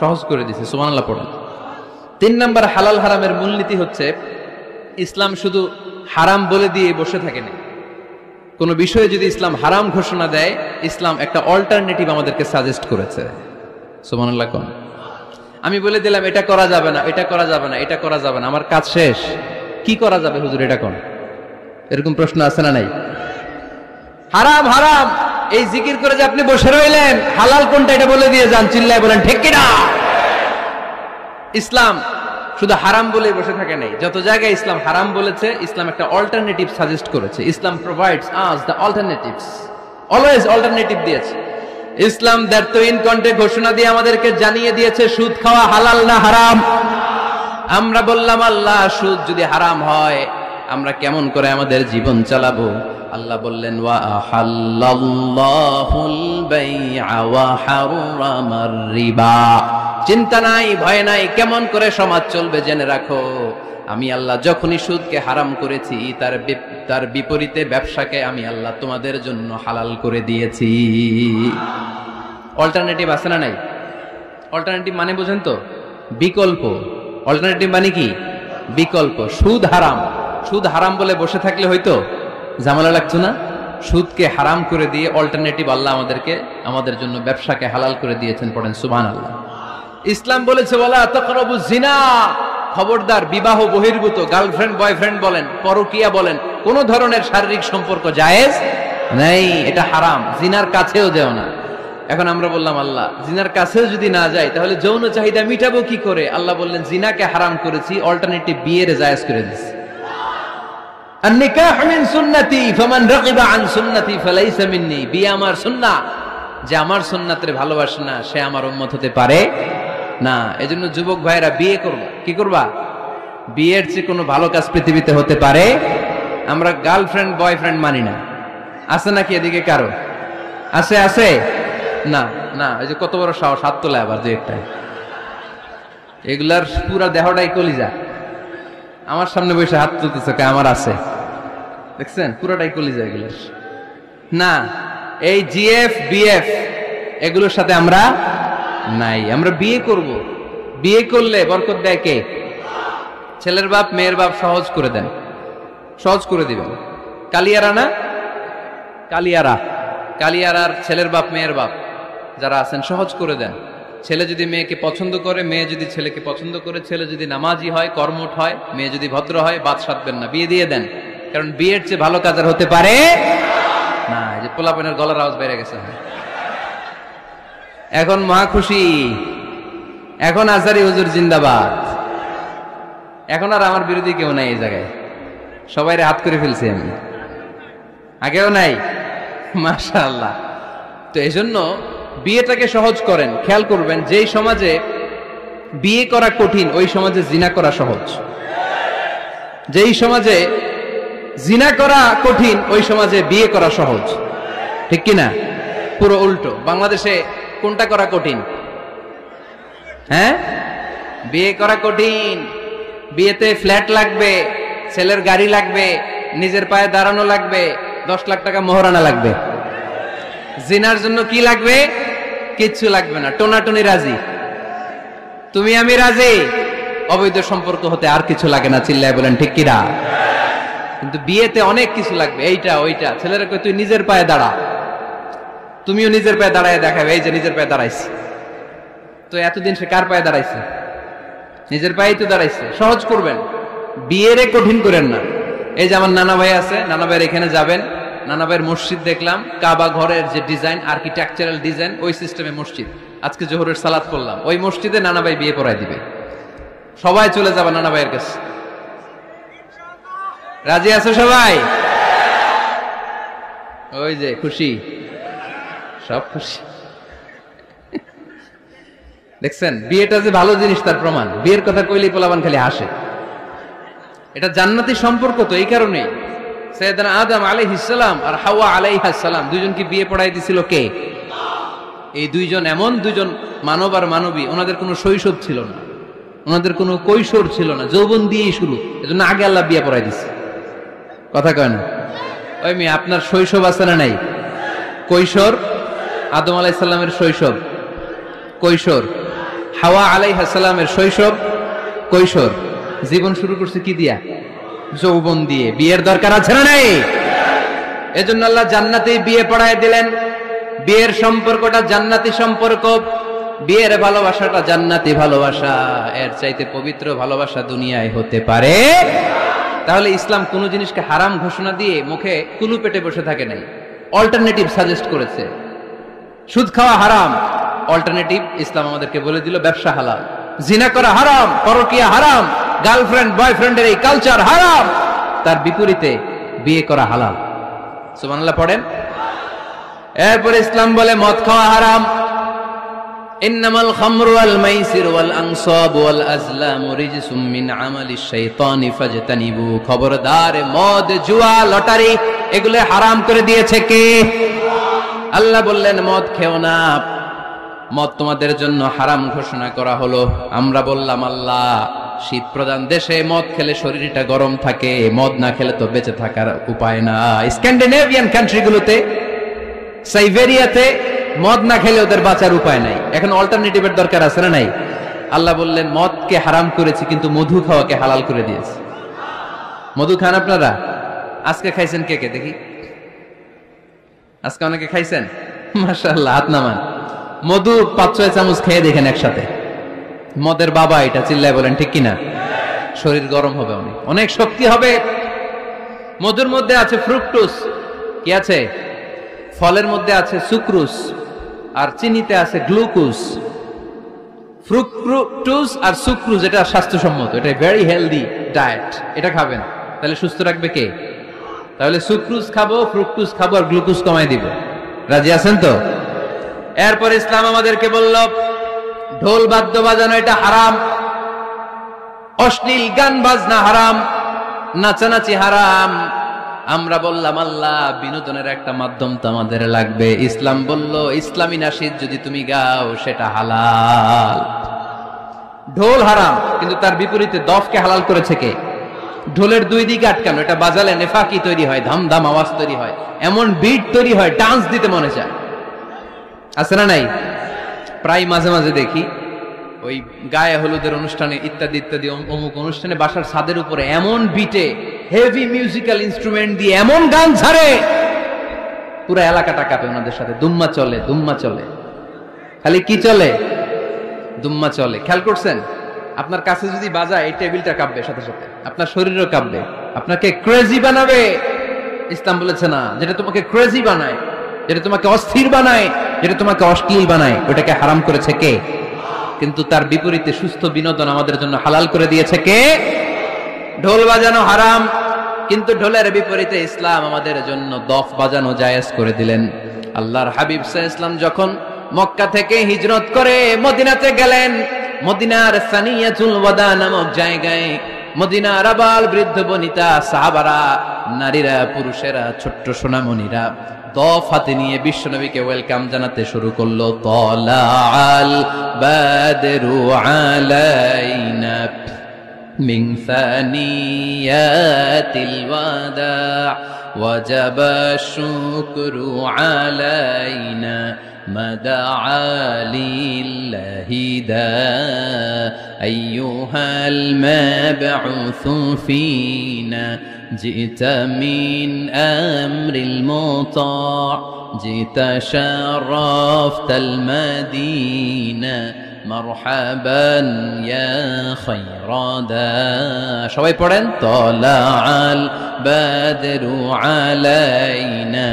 সহজ করে দিয়েছে, সুবহানাল্লাহ পড়েন। 3 নাম্বার, হালাল হারামের মূলনীতি হচ্ছে ইসলাম শুধু হারাম বলে দিয়ে বসে থাকে না। কোন বিষয়ে যদি ইসলাম হারাম ঘোষণা দেয়, ইসলাম একটা অল্টারনেটিভ আমাদেরকে সাজেস্ট করেছে। সুবহানাল্লাহ কোন? আমি বলে দিলাম এটা করা যাবে না, এটা করা যাবে না, এটা করা যাবে না, আমার কাজ শেষ, কি করা যাবে হুজুর এটা কোন? এরকম প্রশ্ন আছে না নাই? হারাম হারাম এই জিকির করে যে আপনি বসে রইলেন, হালাল কোনটা এটা বলে দিয়ে যান, চিল্লায় বলেন ঠিক কি না? ইসলাম শুধু হারাম বলে বসে থাকে নাই। যত জায়গায় ইসলাম হারাম বলেছে, ইসলাম একটা অল্টারনেটিভ সাজেস্ট করেছে। Islam provides us the alternatives, always alternative দিয়েছে। ইসলাম দ্যাট তো ইন কন্টে ঘোষণা দিয়ে আমাদেরকে জানিয়ে দিয়েছে সুদ খাওয়া হালাল না হারাম। আমরা বললাম, আল্লাহ, সুদ যদি হারাম হয় আমরা কেমন করে আমাদের জীবন চালাবো? আল্লাহ বললেন, ওয়া আহাল্লাল্লাহুল বাই'a ওয়া হারামার রিবা। চিন্তা নাই, ভয় নাই, কেমন করে সমাজ চলবে জেনে রাখো। আমি আল্লাহ যখনই সুদকে হারাম করেছি, তার বিপরীতে ব্যবসাকে আমি আল্লাহ তোমাদের জন্য হালাল করে দিয়েছি। অল্টারনেটিভ আছে না নাই? অল্টারনেটিভ মানে বুঝেন তো? বিকল্প। অল্টারনেটিভ মানে কি? বিকল্প। সুদ হারাম, সুদ হারাম বলে বসে থাকলে হয়তো ঝামেলা লাগতো না? সুদকে হারাম করে দিয়ে অল্টারনেটিভ আল্লাহ আমাদের জন্য ব্যবসাকে হালাল করে দিয়েছেন। পড়েন সুবহানাল্লাহ। ইসলাম বলেছে, ওয়ালা তাকরাবুজ জিনা, খবরদার বিবাহ বহির্ভূত, গার্লফ্রেন্ড বয়ফ্রেন্ড বলেন, পরকীয়া বলেন, কোন ধরনের শারীরিক সম্পর্ক জায়েজ নাই, এটা হারাম। জিনার কাছেও যেও না। এখন আমরা বললাম, আল্লাহ, জিনার কাছেও যদি না যাই তাহলে যৌন চাহিদা মিটাবো কি করে? আল্লাহ বললেন, জিনাকে হারাম করেছি, অল্টারনেটিভ বিয়ের জায়েজ করে দিয়েছি। আন-নিকাহু মিন সুন্নতি ফামান রাগিবা আন সুন্নতি ফালাইসা মিন্নি। বিয়ে আমার সুন্নাহ, যে আমার সুন্নাতের ভালোবাসে না সে আমার উম্মত হতে পারে না। এজন্য যুবক ভাইরা বিয়ে করবা। কি করবা? বিয়ের চেয়ে কোনো ভালো কাজ পৃথিবীতে হতে পারে? আমরা গার্লফ্রেন্ড বয়ফ্রেন্ড মানি না। আছে নাকি এদিকে কারো? আছে? আছে না? না, এই যে কত বড় সাহস, হাত তোলে আবার যে একটা। এগুলার পুরা দেহটাই কলিজা। আমার সামনে বসে হাত তুলতেছে, আমার আছে, দেখছেন? পুরাটাই কলিজা এগুলার। না, এই জিএফ বিএফ এগুলোর সাথে আমরা নাই। আমরা বিয়ে করব। বিয়ে করলে বরকত দেয় কে? ছেলের বাপ মেয়ের বাপ সহজ করে দেন, সহজ করে দিবেন। কালিয়ারা না? কালিয়ারার ছেলের বাপ মেয়ের বাপ যারা আছেন সহজ করে দেন। ছেলে যদি মেয়েকে পছন্দ করে, মেয়ে যদি ছেলেকে পছন্দ করে, ছেলে যদি নামাজি হয়, কর্মঠ হয়, মেয়ে যদি ভদ্র হয়, বাদ সাধবেন না, বিয়ে দিয়ে দেন। কারণ বিয়ের চেয়ে ভালো কাজ আর হতে পারে না। এই যে পোলাপনের গলার আওয়াজ বেড়ে গেছে। এখন মহা খুশি, এখন আজারি হুজুর জিন্দাবাদ। এখন আর আমার বিরোধী কেউ নাই এই জায়গায়, সবাই হাত করে ফেলছি আমি, আগেও নাই। মাশাআল্লাহ। তো এজন্য বিয়েটাকে সহজ করেন। খেয়াল করবেন, যেই সমাজে বিয়ে করা কঠিন ওই সমাজে জিনা করা সহজ। যেই সমাজে জিনা করা কঠিন ওই সমাজে বিয়ে করা সহজ। ঠিক কিনা? পুরো উল্টো। বাংলাদেশে কোনটা করা কঠিন? হ্যাঁ, বিয়ে করা কঠিন। বিয়েতে ফ্ল্যাট লাগবে, ছেলের গাড়ি লাগবে, নিজের পায়ে দাঁড়ানো লাগবে, 10 লাখ টাকা মোহরানা লাগবে। জিনার জন্য কি লাগবে? কিচ্ছু লাগবে না, টোনাটুনি রাজি, তুমি আমি রাজি। অবৈধ সম্পর্ক হতে আর কিছু লাগে না, চিল্লায় বলেন ঠিক কিনা? কিন্তু বিয়েতে অনেক কিছু লাগবে, এইটা ওইটা। ছেলেরা কই, তুই নিজের পায়ে দাঁড়া, তুমিও নিজের পায়ে দাঁড়ায় দেখাবে, এই যে নিজের পায়ে দাঁড়াইছি। তো এতদিন সে কার পায়ে দাঁড়াইছে? নিজের পায়েই তো দাঁড়াইছে। সহজ করবেন, বিয়েরে কঠিন করেন না। এই যে আমার নানা ভাই আছে, নানা ভাইয়ের এখানে যাবেন, নানা ভাইয়ের মসজিদ দেখলাম, কাবা ঘরের যে ডিজাইন, আর্কিটেকচারাল ডিজাইন, ওই সিস্টেমে মসজিদ। আজকে জোহরের সালাত করলাম, ওই মসজিদে নানা ভাই বিয়ে পড়ায় দিবে। সবাই চলে যাবে নানা ভাইয়ের কাছে। রাজি আছো সবাই? ওই যে খুশি, সব খুশি। দেখছেন বিয়েটা যে ভালো জিনিস তার প্রমাণ। বিয়ের কথা কইলেই পোলাপান খালি হাসে। এটা জান্নাতি সম্পর্ক। তো এই কারণেই সাইয়েদনা আদম আলাইহিস সালাম আর হাওয়া আলাইহাস সালাম দুইজনকে বিয়ে পড়াই দিছিল কে? এই দুইজন এমন দুইজন মানব আর মানবী, ওনাদের কোনো শৈশব ছিল না, ওনাদের কোনো কৈশোর ছিল না, যৌবন দিয়েই শুরু। এজন্য আগে আল্লাহ বিয়ে পড়াই দিছে। কথা কয় না? ওই মেয়ে, আপনার শৈশব আছে না নাই? কৈশোর আদম আলাইহিস সালামের শৈশব, কৈশোর হাওয়া আলাইহিস সালামের শৈশব, কৈশোর। জীবন শুরু করছে কি দিয়া? যৌবন দিয়ে। বিয়ের দরকার আছে না নাই? এজন্য আল্লাহ জান্নাতেই বিয়ে পড়ায় দিলেন। বিয়ের সম্পর্কটা জান্নাতি সম্পর্ক, বিয়ের ভালোবাসাটা জান্নাতি ভালোবাসা। এর চাইতে পবিত্র ভালোবাসা দুনিয়ায় হতে পারে? তাহলে ইসলাম কোন জিনিসকে হারাম ঘোষণা দিয়ে মুখে কুলু পেটে বসে থাকে নাই, অল্টারনেটিভ সাজেস্ট করেছে। সুদ খাওয়া হারাম, অল্টারনেটিভ ইসলাম আমাদেরকে বলে দিল ব্যবসা হালাল। জিনা করা হারাম, পরকিয়া হারাম, গার্লফ্রেন্ড বয়ফ্রেন্ডের এই কালচার হারাম, তার বিপরীতে বিয়ে করা হালাল। সুবহানাল্লাহ পড়েন। এরপরে ইসলাম বলে মদ খাওয়া হারাম। ইন্নামাল খামরু ওয়াল মাইসির ওয়াল আনসাব ওয়াল আজলামু রিজসুম মিন আমালিশ শাইতানি ফাজতানিবু। খবরদার, মদ, জুয়া, লটারি এগুলো হারাম করে দিয়েছে কে? আল্লাহ বললেন মদ খেও না, মদ তোমাদের জন্য হারাম ঘোষণা করা হলো। আমরা বললাম আল্লাহ, শীত প্রধান দেশে মদ খেলে শরীরটা গরম থাকে, মদ না খেলে তো বেঁচে থাকার উপায় না। স্ক্যান্ডিনেভিয়ান কান্ট্রিগুলোতে, সাইবেরিয়াতে মদ না খেলে ওদের বাঁচার উপায় নাই। এখন অল্টারনেটিভের দরকার আছে না নাই? আল্লাহ বললেন মদকে হারাম করেছি, কিন্তু মধু খাওয়াকে হালাল করে দিয়েছি। মধু খান আপনারা? আজকে খাইছেন কে কে দেখি? আজকে অনেকে খাইছেন? মাশাআল্লাহ, হাত নামান। মধু 5-6 চামচ খেয়ে দেখেন একসাথে। মদের বাবা এটা, চিল্লায় বলেন ঠিক কিনা? শরীর গরম হবে, অনেক অনেক শক্তি হবে। মধুর মধ্যে আছে ফ্রুকটোজ। কি আছে? ফলের মধ্যে আছে সুক্রোজ, আর চিনিতে আছে গ্লুকোজ। ফ্রুকটোজ আর সুক্রোজ এটা স্বাস্থ্যসম্মত, এটা ভেরি হেলদি ডায়েট। এটা খাবেন, তাহলে সুস্থ রাখবে কে? তাহলে সুক্রোজ খাবো, ফ্রুকটোজ খাবো, আর গ্লুকোজ কমাই দিব। রাজি আছেন তো? এরপর ইসলাম আমাদেরকে বলল ঢোল বাদ্য বাজানো এটা হারাম, অশ্লীল গান বাজনা হারাম, নাচানাচি হারাম। আমরা বললাম আল্লাহ, বিনোদনের একটা মাধ্যম তো আমাদের লাগবে। ইসলাম বলল ইসলামী নাশিদ যদি তুমি গাও সেটা হালাল। ঢোল হারাম, কিন্তু তার বিপরীতে দফকে হালাল করেছে কে? ঢোলের দুই দিকে আটকানো, এটা বাজালে নেফাকি তৈরি হয়, ধাম ধাম আওয়াজ তৈরি হয়, এমন বিট তৈরি হয়, ডান্স দিতে মনে চায়। আছে না নাই? প্রায় মাঝে মাঝে দেখি ওই গায়ে হলুদের অনুষ্ঠানে ইত্যাদি ইত্যাদি অমুক অনুষ্ঠানে বাসার ছাদের উপরে এমন বিটে হেভি মিউজিক্যাল ইনস্ট্রুমেন্ট দিয়ে এমন গান ছাড়ে, পুরো এলাকাটা কাঁপে ওনাদের সাথে। দুম্মা চলে, দুম্মা চলে, খালি কি চলে? দুম্মা চলে। খেয়াল করছেন? আপনার কাছে যদি বাজায়, এই টেবিলটা কাঁপবে, সাথে সাথে আপনার শরীরও কাঁপবে, আপনাকে ক্রেজি বানাবে। ইসলাম বলেছে না, যেটা তোমাকে ক্রেজি বানায়, যেটা তোমাকে অস্থির বানায়, যেটা তোমাকে অশ্লীল বানায়, ওটাকে হারাম করেছে কে? কিন্তু তার বিপরীতে সুস্থ বিনোদন আমাদের জন্য হালাল করে দিয়েছে কে? ঢোল বাজানো হারাম, কিন্তু ঢোলের বিপরীতে ইসলাম আমাদের জন্য দফ বাজানো জায়েজ করে দিলেন। আল্লাহর হাবিব সাল্লাল্লাহু আলাইহি ওয়াসাল্লাম যখন মক্কা থেকে হিজরত করে মদিনাতে গেলেন, মদিনার সানিয়াতুল ওয়াদা নামক জায়গায় মদিনার আবাল বৃদ্ধ বনিতা, সাহাবারা, নারীরা, পুরুষেরা, ছোট্ট সোনামণিরা দফ হাতে নিয়ে বিশ্বনবীকে ওয়েলকাম জানাতে শুরু করলো। তালাআল বাদরু আলাইনা মিন সানিয়াতিল ওয়াদা ওয়াজাবা শুকরু আলাইনা মাদাআ লিল্লাহি দা আইয়ুহাল মাবউসু ফিনা جئت من أمر المطاع جئت شرفت المدينة মারহাবান ইয়া খায়রাদা। সবাই পড়েন, তালাআল বাদরু আলাইনা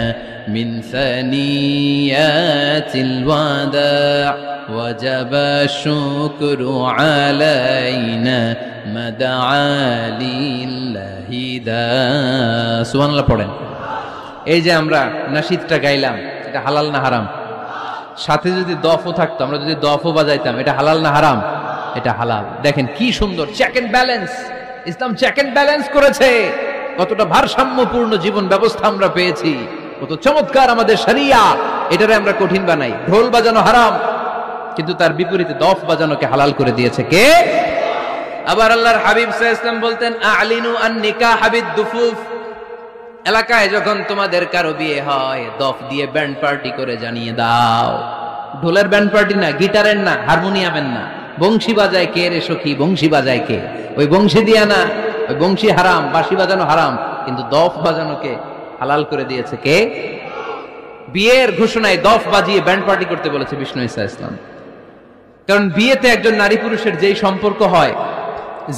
মিন সানিয়াতিল ওয়াদা ওয়াজাবা শুকরু আলাইনা মাদআলিল্লাহি দা। সুবহানাল্লাহ পড়েন। এই যে আমরা নাশিদটা গাইলাম, এটা হালাল না হারাম? সাথে যদি দফও থাকতো, আমরা যদি দফও বাজাইতাম, এটা হালাল না হারাম? এটা হালাল। দেখেন কি সুন্দর চেক এন্ড ব্যালেন্স, ইসলাম চেক এন্ড ব্যালেন্স করেছে। কতটা ভারসাম্যপূর্ণ জীবন ব্যবস্থা আমরা পেয়েছি, কত চমৎকার আমাদের শরিয়া। এটারে আমরা কঠিন বানাই। ঢোল বাজানো হারাম, কিন্তু তার বিপরীতে দফ বাজানোকে হালাল করে দিয়েছে কে? আবার আল্লাহর হাবিব সাল্লাল্লাহু আলাইহি ওয়াসাল্লাম বলতেন, আ'লিনু আন নিকাহ বিদ-দুফুফ। এলাকায় যখন তোমাদের কারো বিয়ে হয়, দফ দিয়ে ব্যান্ড পার্টি করে জানিয়ে দাও। ঢোলের ব্যান্ড পার্টি না, গিটারের না, হারমোনিয়ামের না। বংশী বাজায় কে রে সখী? বংশী বাজায় কে? ওই বংশী দিয়া না, ওই বংশী হারাম, বাঁশি বাজানো হারাম, কিন্তু দফ বাজানোকে হালাল করে দিয়েছে কে? বিয়ের ঘোষণায় দফ বাজিয়ে ব্যান্ড পার্টি করতে বলেছে বিষ্ণু ঈসা ইসলাম। কারণ বিয়েতে একজন নারী পুরুষের যেই সম্পর্ক হয়,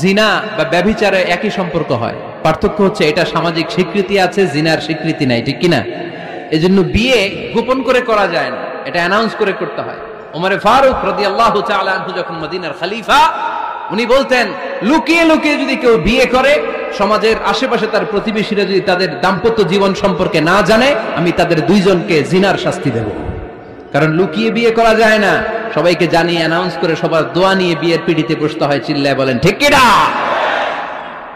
জিনা বা ব্যভিচারে একই সম্পর্ক হয়। পার্থক্য হচ্ছে এটা সামাজিক স্বীকৃতি আছে, জিনার স্বীকৃতি নাই, ঠিক কিনা? এজন্য বিয়ে গোপন করে করা যায় না, এটা অ্যানাউন্স করে করতে হয়। ওমরে ফারুক রাদিয়াল্লাহু তাআলা আনহু যখন মদিনার খলিফা, উনি বলতেন, লুকিয়ে লুকিয়ে যদি কেউ বিয়ে করে, সমাজের আশেপাশে তার প্রতিবেশীরা যদি তাদের দাম্পত্য জীবন সম্পর্কে না জানে, আমি তাদের দুইজনকে জিনার শাস্তি দেব। কারণ লুকিয়ে বিয়ে করা যায় না, সবাইকে জানিয়ে অ্যানাউন্স করে সবার দোয়া নিয়ে বিয়ের পিড়িতে বসতে হয়। চিল্লায় বলেন ঠিক কিনা?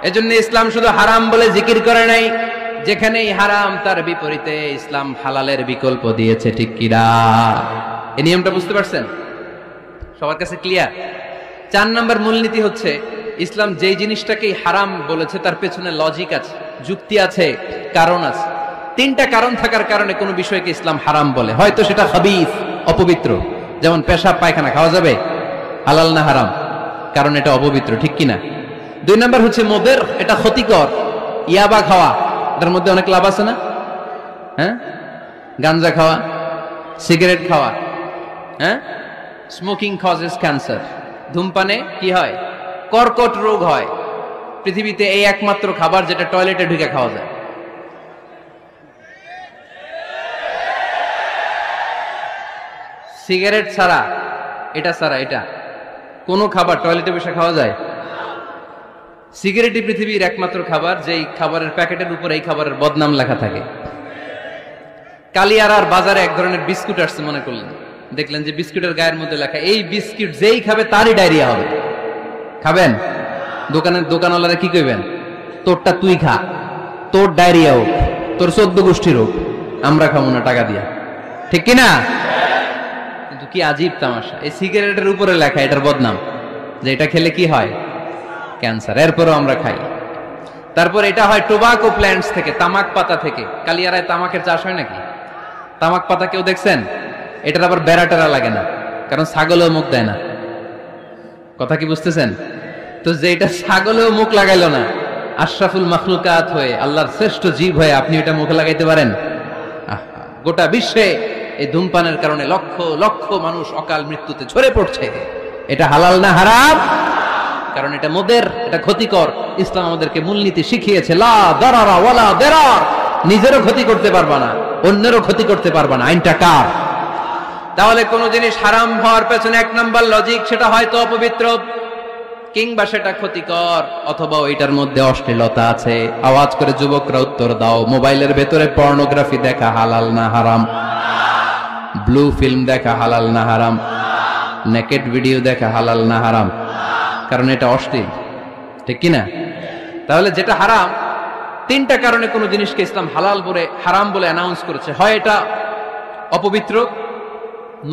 এজন্য ইসলাম শুধু হারাম বলে জিকির করে নাই, যেখানেই হারাম তার বিপরীতে ইসলাম হালালের বিকল্প দিয়েছে, ঠিক কিনা? এই নিয়মটা বুঝতে পারছেন? সবার কাছে ক্লিয়ার? 4 নম্বর মূলনীতি হচ্ছে, ইসলাম যেই জিনিসটাকেই হারাম বলেছে তার পেছনে লজিক আছে, যুক্তি আছে, কারণ আছে। 3টা কারণ থাকার কারণে কোনো বিষয়কে ইসলাম হারাম বলে। হয়তো সেটা খাবিস, অপবিত্র, যেমন পেশাব পায়খানা খাওয়া যাবে, হালাল না হারাম? কারণ এটা অপবিত্র, ঠিক কিনা? 2 নম্বর হচ্ছে মুদির, এটা ক্ষতিকর। ইয়াবা খাওয়া, এটার মধ্যে অনেক লাভ আছে না? হ্যাঁ, গাঞ্জা খাওয়া, সিগারেট খাওয়া, হ্যাঁ, স্মোকিং কজেস ক্যান্সার। ধূমপানে কি হয়? কর্কট রোগ হয়। পৃথিবীতে এই একমাত্র খাবার যেটা টয়লেটে ঢুকে খাওয়া যায়। সিগারেট ছাড়া, এটা ছাড়া, এটা কোন খাবার টয়লেটে বসে খাওয়া যায়? সিগারেটই পৃথিবীর একমাত্র খাবার যেই খাবারের প্যাকেটের উপর এই খাবারের বদনাম লেখা থাকে। কালিয়ারার বাজারে এক ধরনের বিস্কুট আসছে, মনে করলেন, দেখলেন যে বিস্কুটের গায়ের মধ্যে লেখা, এই বিস্কুট যেই খাবে তারই ডায়রিয়া হবে। খাবেন? দোকানওয়ালারা কি কইবেন? তোরটা তুই খা, তোর ডায়রিয়া হোক, তোর 14 গোষ্ঠীর হোক, আমরা খাবো না টাকা দিয়া, ঠিক কিনা? কিন্তু কি আজীব তামাশা, এই সিগারেটের উপরে লেখা এটার বদনাম, যে এটা খেলে কি হয়? ক্যান্সার। এরপরও আমরা খাই। তারপর এটা হয় টোবাকো প্ল্যান্টস থেকে, তামাক পাতা থেকে। কালিয়ারায় তামাকের চাষ হয় নাকি? তামাক পাতা কেউ দেখছেন? এটার আবার বেড়া টেরা লাগে না, কারণ ছাগলেও মুখ দেয় না। কথা কি বুঝতেছেন? তো যে এটা ছাগলেও মুখ লাগাইলো না, আশরাফুল মাখলুকাত হয়ে, আল্লাহর শ্রেষ্ঠ জীব হয়ে আপনি এটা মুখে লাগাইতে পারেন? গোটা বিশ্বে এই ধূমপানের কারণে লক্ষ লক্ষ মানুষ অকাল মৃত্যুতে ঝরে পড়ছে। এটা হালাল না হারাম? কারণ এটা মুদির, এটা ক্ষতিকর। ইসলাম আমাদেরকে মূলনীতি শিখিয়েছে, লা দারারা ওয়ালা দিরার। নিজেরও ক্ষতি করতে পারবা না, অন্যেরও ক্ষতি করতে পারবা না। আইনটা কার? তাহলে কোন জিনিস হারাম হওয়ার পেছনে 1 নম্বর লজিক, সেটা হয়তো অপবিত্র, কিংবা সেটা ক্ষতিকর, অথবা ওইটার মধ্যে অশ্লীলতা আছে। আওয়াজ করে যুবকরা উত্তর দাও, মোবাইলের ভেতরে পর্নোগ্রাফি দেখা হালাল না হারাম? ব্লু ফিল্ম দেখা হালাল না হারাম? নেকেড ভিডিও দেখা হালাল না হারাম? কারণ এটা অশ্লীল, ঠিক কিনা? তাহলে যেটা হারাম, 3টা কারণে কোন জিনিসকে ইসলাম হালাল বলে, হারাম বলে অ্যানাউন্স করেছে। হয় এটা অপবিত্র,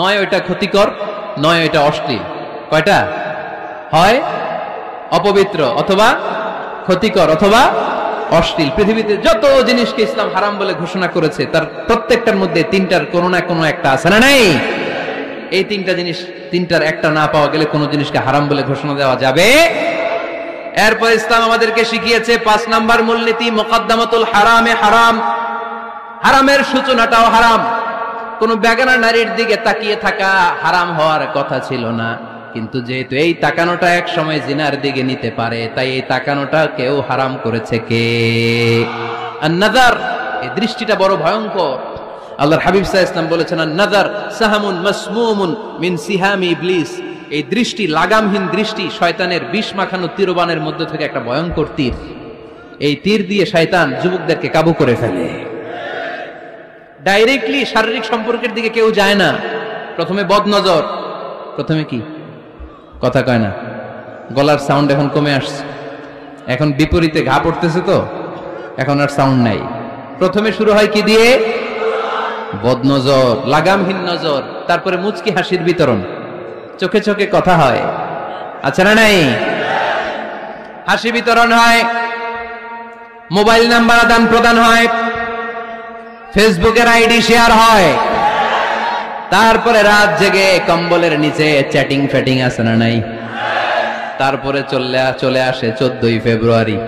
নয় এটা ক্ষতিকর, নয় এটা অশ্লীল। কয়টা? হয় অপবিত্র, অথবা ক্ষতিকর, অথবা অশ্লীল। পৃথিবীতে যত জিনিসকে ইসলাম হারাম বলে ঘোষণা করেছে তার প্রত্যেকটার মধ্যে 3টার কোনো না কোনো একটা আছে না নাই? এই 3টা জিনিস, 3টার একটা না পাওয়া গেলে কোনো জিনিসকে হারাম বলে ঘোষণা দেওয়া যাবে? এরপর ইসলাম আমাদেরকে শিখিয়েছে 5 নাম্বার মূলনীতি, মুকদ্দামাতুল হারামে হারাম। হারামের সূচনাটাও হারাম। কোন বেগানা নারীর দিকে তাকিয়ে থাকা হারাম হওয়ার কথা ছিল না, কিন্তু যেহেতু এই তাকানোটা এক সময় জিনার দিকে নিতে পারে, তাই এই তাকানোটা কেউ হারাম করেছে কে? আন-নাযার, এই দৃষ্টিটা বড় ভয়ঙ্কর। আল্লাহর হাবিব সাল্লাল্লাহু আলাইহি ওয়াসাল্লাম বলেছেন, আন-নাযার সাহামুন মাসমুমুন মিন সিহামি ইবলিস। এই দৃষ্টি, লাগামহীন দৃষ্টি, শয়তানের বিষ মাখানো তীরবানের মধ্যে থেকে একটা ভয়ঙ্কর তীর। এই তীর দিয়ে শয়তান যুবকদেরকে কাবু করে ফেলে। ডাইরেক্টলি শারীরিক সম্পর্কের দিকে কেউ যায় না। প্রথমে বদনজর, প্রথমে কি কথা কয় না, গলার সাউন্ড এখন কমে আসছে, এখন বিপরীতে ঘা পড়তেছে, তো এখন আর সাউন্ড নাই। প্রথমে শুরু হয় কি দিয়ে? বদনজর, লাগামহীন নজর। তারপরে মুচকি হাসির বিতরণ, চোখে চোখে কথা হয়, আচ্ছা না নাই? হাসি বিতরণ হয়, মোবাইল নাম্বার আদান প্রদান হয়, ফেসবুকের আইডি শেয়ার হয়, তারপরে রাত জেগে কম্বলের নিচে চ্যাটিং ফ্যাটিং আছে না নাই? তারপরে চলে আসে 14ই ফেব্রুয়ারি,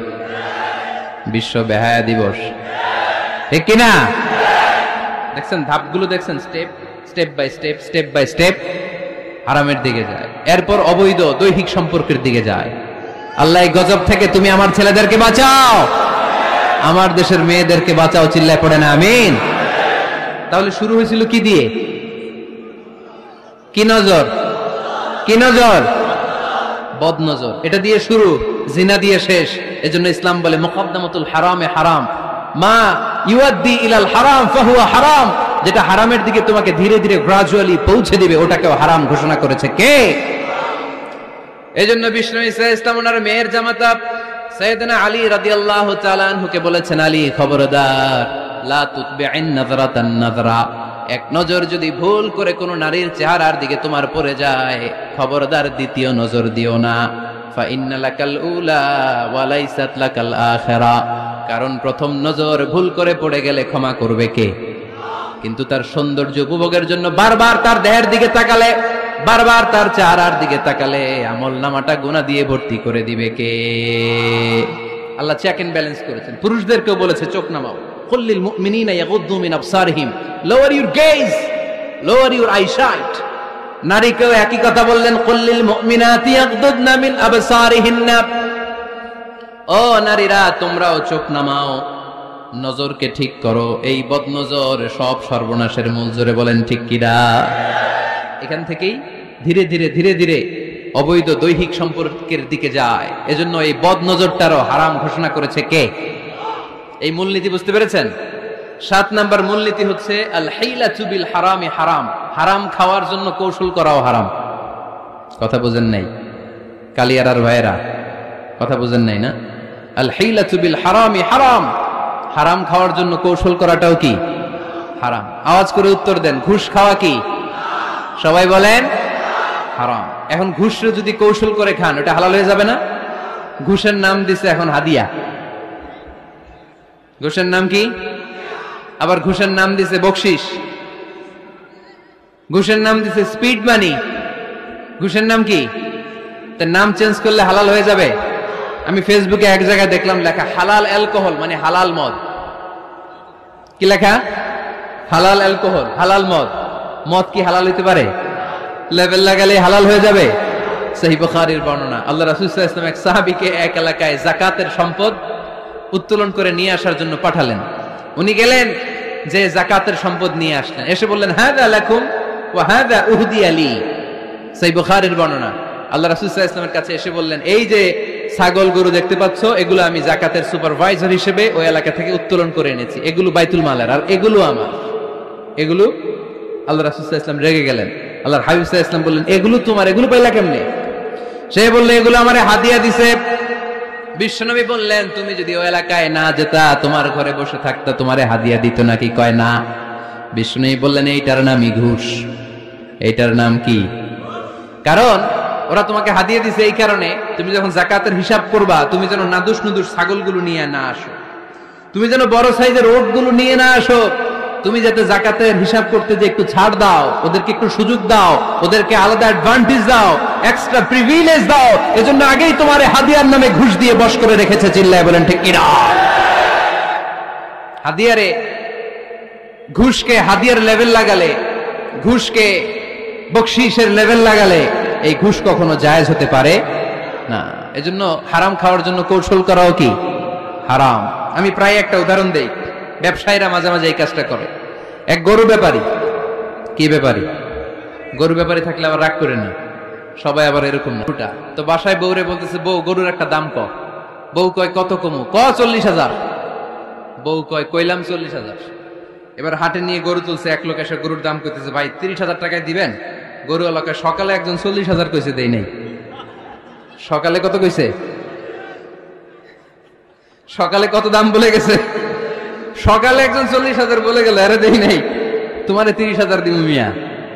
বিশ্ব বেহায়া দিবস, ঠিক কিনা? দেখছেন ধাপগুলো, দেখছেন স্টেপ বাই স্টেপ হারামের দিকে যায়। এরপর অবৈধ দৈহিক সম্পর্কের দিকে যায়। আল্লাহ এই গজব থেকে তুমি আমার ছেলেদেরকে বাঁচাও, আমার দেশের মেয়েদেরকে বাঁচাও, চিল্লায় পড়ে না আমিন। তাহলে শুরু হয়েছিল কি দিয়ে? কি নজর? কি নজর? বদনজর। এটা দিয়ে শুরু, জিনা দিয়ে শেষ। এজন্য ইসলাম বলে মুকদ্দামাতুল হারামে হারাম, মা ইউআদ্দি ইলাল হারাম ফাহুয়া হারাম। যেটা হারামের দিকে তোমাকে ধীরে ধীরে গ্রাজুয়ালি পৌঁছে দিবে, ওটাকেও হারাম ঘোষণা করেছে কে? এজন্য বিষ্ণু ঈসা ইসলাম ওনার মেয়ের জামাতা সাইয়েদনা আলী রাদিয়াল্লাহু তাআলা আনহুকে বলেছেন, আলী খবরদার, লা তুতবি'ন নাযরাতান নাযরা। এক নজর যদি ভুল করে কোনো নারীর চেহারার দিকে তোমার পড়ে যায়, খবরদার দ্বিতীয় নজর দিও না। ফা ইন্না লাকাল উলা ওয়া লাইসাত লাকাল আখিরা। কারণ প্রথম নজর ভুল করে পড়ে গেলে ক্ষমা করবে কে? কিন্তু তার সৌন্দর্য উপভোগের জন্য বারবার তার দেহের দিকে তাকালে, বারবার তার চেহারার দিকে তাকালে আমলনামাটা গুনাহ দিয়ে ভর্তি করে দিবে কে? আল্লাহ চেক এন্ড ব্যালেন্স করেছেন। পুরুষদেরকেও বলেছে চোখ নামাও, কুল্লিল মুমিনিনা ইয়াগুদ্দু মিন আবসারিহিম, lower your gaze, lower your eyesight. নারীকেও একই কথা বললেন, কুল্লিল মুমিনাতি ইয়াগুদ্দুনা মিন আবসারিহিন্না। ও নারীরা, তোমরাও চোখ নামাও, নজরকে ঠিক করো। এই বদনজর সব সর্বনাশের মূল। জোরে বলেন ঠিক কিনা? এখান থেকেই ধীরে ধীরে অবৈধ দৈহিক সম্পর্কের দিকে যায়। এজন্য এই বদনজরটারও হারাম ঘোষণা করেছে কে? এই মূলনীতি বুঝতে পেরেছেন? 7 নাম্বার মূলনীতি হচ্ছে আল হাইলাতু বিল হারামি হারাম। হারাম খাওয়ার জন্য কৌশল করাও হারাম। কথা বুঝেন নাই কালিয়ারার ভাইয়েরা? কথা বুঝেন নাই না? আল হাইলাতু বিল হারামি হারাম। হারাম খাওয়ার জন্য কৌশল করাটাও কি হারাম? আওয়াজ করে উত্তর দেন, ঘুষ খাওয়া কি? সবাই বলেন হারাম। এখন ঘুষরে যদি কৌশল করে খান, ওটা হালাল হয়ে যাবে না? ঘুষের নাম দিছে এখন হাদিয়া। ঘুষের নাম কি? আবার ঘুষের নাম দিছে বকশিস, ঘুষের নাম দিছে স্পিড মানি। ঘুষের নাম কি? তার নাম চেঞ্জ করলে হালাল হয়ে যাবে? আমি ফেসবুকে এক জায়গায় দেখলাম লেখা হালাল অ্যালকোহল, মানে হালাল মদ। কি লেখা? হালাল অ্যালকোহল, হালাল মদ। মদ কি হালাল হইতে পারে? লেভেল লাগালে হালাল হয়ে যাবে? সহিহ বুখারীর বর্ণনা, আল্লাহ রাসূল সাল্লাল্লাহু আলাইহি ওয়াসাল্লাম এক সাহাবীকে এক এলাকায় যাকাতের সম্পদ উত্তোলন করে নিয়ে আসার জন্য পাঠালেন। উনি গেলেন, যে যাকাতের সম্পদ নিয়ে আসলেন, এসে বললেন, হাযা লাকুম ওয়া হাযা উহদিয়া লি। সহিহ বুখারীর বর্ণনা, আল্লাহ রাসূল সাল্লাল্লাহু আলাইহি ওয়াসাল্লামের কাছে এসে বললেন, এই যে ছাগল গরু দেখতে পাচ্ছ, এগুলো আমি যাকাতের সুপারভাইজার হিসেবে ওই এলাকা থেকে উত্তোলন করে এনেছি, এগুলো বাইতুল মালের, আর এগুলো আমার। এগুলো আল্লাহ রাসূল সাল্লাল্লাহু আলাইহি ওয়াসাল্লাম রেগে গেলেন। আল্লাহর হাবিব সাল্লাল্লাহু আলাইহি ওয়াসাল্লাম বললেন, এগুলো তোমার, এগুলো পাইলা কেমনে? সে বলল, এগুলো আমারে হাদিয়া দিছে। বিশ্বনবী বললেন, তুমি যদি ওই এলাকায় না যেতা, তোমার ঘরে বসে থাকতা, তোমারে হাদিয়া দিত নাকি? কয় না। বিশ্বনবী বললেন, এইটার নামই ঘুষ। এইটার নাম কি? কারণ ওরা তোমাকে হাদিয়া দিছে এই কারণে, তুমি যখন যাকাতের হিসাব করবা, তুমি যেন নাদুস নুদুস ছাগলগুলো নিয়ে না আসো, তুমি যেন বড় সাইজের ওটগুলো নিয়ে না আসো, তুমি যাতে যাকাতের হিসাব করতে যে একটু ছাড় দাও, ওদেরকে একটু সুযোগ দাও, ওদেরকে আলাদা অ্যাডভান্টেজ দাও, এক্সট্রা প্রিভিলেজ দাও, এজন্য আগেই তোমার হাদিয়ার নামে ঘুষ দিয়ে বশ করে রেখেছে। চিল্লায় বলেন ঠিক কিনা? হাদিয়ারে, ঘুষকে হাদিয়ার লেভেল লাগালে, ঘুষকে বকশিসের লেভেল লাগালে, এই ঘুষ কখনো জায়েজ হতে পারে না। এজন্য হারাম খাওয়ার জন্য কৌশল করাও কি হারাম। আমি প্রায় একটা উদাহরণ দেই, ব্যবসায়ীরা মাঝে মাঝে এই কাজটা করে। এক গরু ব্যাপারী, কি ব্যাপারী, গরু ব্যাপারী থাকলে আবার রাগ করে না, সবাই আবার এরকম না। তো বাসায় বউরে বলতেছে, বউ গরুর একটা দাম ক। বউ কয় কত কমু? 40,000। বউ কয় কইলাম 40,000। এবার হাটে নিয়ে গরু তুলছে, এক লোক এসে গরুর দাম কইতেছে, ভাই 30,000 টাকায় দিবেন? গরু এলাকা সকালে একজন 40,000 কইছে, দেই নাই। সকালে কত কইছে? সকালে কত দাম বলে গেছে? সকালে একজন 40,000 বলে গেল, আরে দেই নাই, তোমারে 30,000 দিব মিয়া।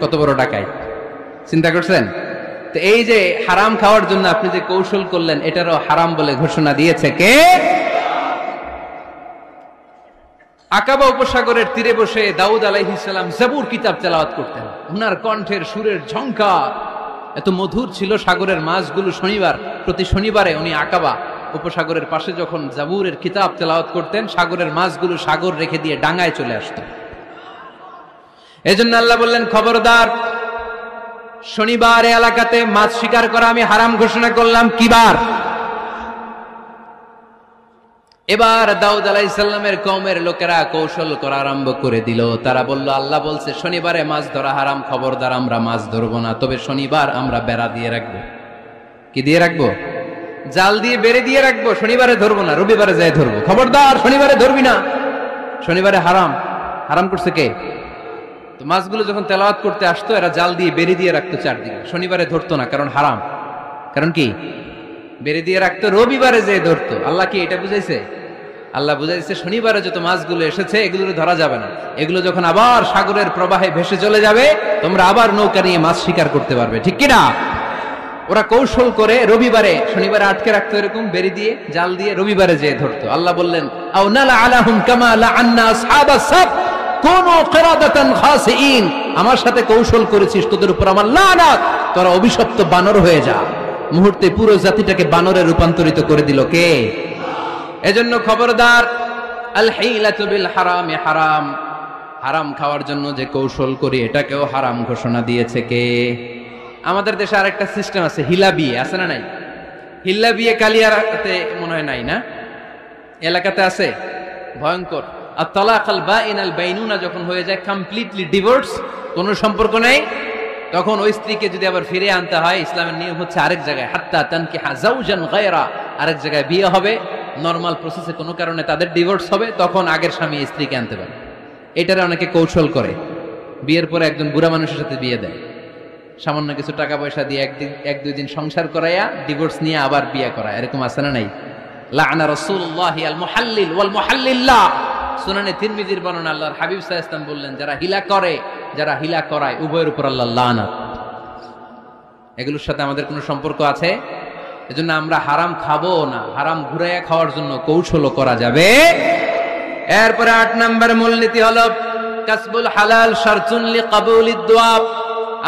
কত বড় টাকায়, চিন্তা করছেন? তো এই যে হারাম খাওয়ার জন্য আপনি যে কৌশল করলেন, এটারও হারাম বলে ঘোষণা দিয়েছে কে? আকাবা উপসাগরের তীরে বসে দাউদ আলাইহিস সালাম জাবুর কিতাব তেলাওয়াত করতেন। ওনার কণ্ঠের সুরের ঝংকার এত মধুর ছিল, সাগরের মাছগুলো প্রতি শনিবারে উনি আকাবা উপসাগরের পাশে যখন জাবুরের কিতাব তেলাওয়াত করতেন, সাগরের মাছগুলো সাগর রেখে দিয়ে ডাঙায় চলে আসতো। এজন্য আল্লাহ বললেন, খবরদার, শনিবার এলাকাতে মাছ শিকার করা আমি হারাম ঘোষণা করলাম। কি বার? এবার দাউদ আলাইহিস সালামের কওমের লোকেরা কৌশল করা আরম্ভ করে দিল। তারা বলল, আল্লাহ বলছে শনিবারে মাছ ধরা হারাম, খবরদার আমরা মাছ ধরবো না, তবে শনিবার আমরা বেড়া দিয়ে রাখবো। কি দিয়ে রাখবো? জাল দিয়ে বেড়ে দিয়ে রাখবো। শনিবারে ধরবো না, রবিবারে যাই ধরবো। খবরদার শনিবারে ধরবি না, শনিবারে হারাম। হারাম করছে কে? তো মাছগুলো যখন তেলাওয়াত করতে আসতো, এরা জাল দিয়ে বেড়ে দিয়ে রাখতো চারদিকে, শনিবারে ধরতো না, কারণ হারাম। কারণ কি? বেড়ে দিয়ে রাখতো, রবিবারে যে ধরতো। আল্লাহ কি এটা বুঝাইছে? আল্লাহ বুঝাইছে শনিবারে যত মাছগুলো এসেছে এগুলো ধরা যাবে না, এগুলো যখন আবার সাগরের প্রবাহে ভেসে চলে যাবে, তোমরা আবার নৌকা নিয়ে মাছ শিকার করতে পারবে। ঠিক কিনা? ওরা কৌশল করে রবিবারে, শনিবারে আটকে রাখতো, এরকম বেড়ে দিয়ে জাল দিয়ে রবিবারে যেয়ে ধরতো। আল্লাহ বললেন, আও নালা আলাহুম কামা লাআন্না আসহাবাস সাব কুনু কিরাদাতান খাসিইন। আমার সাথে কৌশল করেছিস, তোদের উপর আমার লানাত, তোরা অভিশপ্ত বানর হয়ে যা। মুহূর্তে পুরো জাতিটাকে বানরে রূপান্তরিত করে দিল কে? এজন্য খবরদার, আল হিলাতু বিল হারামি হারাম। হারাম খাওয়ার জন্য যে কৌশল করি, এটাকেও হারাম ঘোষণা দিয়েছে কে? আমাদের দেশে আরেকটা সিস্টেম আছে, হিলা বিয়ে আছে না নাই? হিল্লা বিয়ে কালিয়াতে মনে হয় নাই না? এলাকাতে আছে, ভয়ঙ্কর। আর তালাক আল বাইন আল বাইনুনা যখন হয়ে যায়, কমপ্লিটলি ডিভোর্স, কোনো সম্পর্ক নেই, তখন ওই স্ত্রীকে যদি আবার ফিরে আনতে হয়, ইসলামের নিয়ম হচ্ছে আরেক জায়গায়, হাত্তা তানকিহা যাওজান গায়রা, আরেক জায়গায় বিয়ে হবে, নরমাল প্রসেসে কোনো কারণে তাদের ডিভোর্স হবে, তখন আগের স্বামী স্ত্রীকে আনতে পারে। এটারে অনেকে কৌশল করে, বিয়ের পরে একজন বুড়া মানুষের সাথে বিয়ে দেয়, সামান্য কিছু টাকা পয়সা দিয়ে এক দুই দিন সংসার করাইয়া ডিভোর্স নিয়ে আবার বিয়ে করায়। এরকম আছে না নাই? লাআনা রাসূলুল্লাহি আল মুহাল্লিল ওয়াল মুহাল্লিল্লাহ। সুনানে তিরমিজির বর্ণনা, আল্লাহর হাবিব সাল্লাল্লাহু আলাইহি ওয়াসাল্লাম বললেন, যারা হিলা করে, যারা হিলা করায়, উভয়ের উপর আল্লাহর লানাত। এগুলোর সাথে আমাদের কোনো সম্পর্ক আছে? এজন্য আমরা হারাম খাবো না, হারাম ঘুরাইয়া খাওয়ার জন্য কৌশলও করা যাবে। এরপরে 8 নম্বর মূলনীতি হলো কাসবুল হালাল শারতুন লিকাবুলিদ দুআ।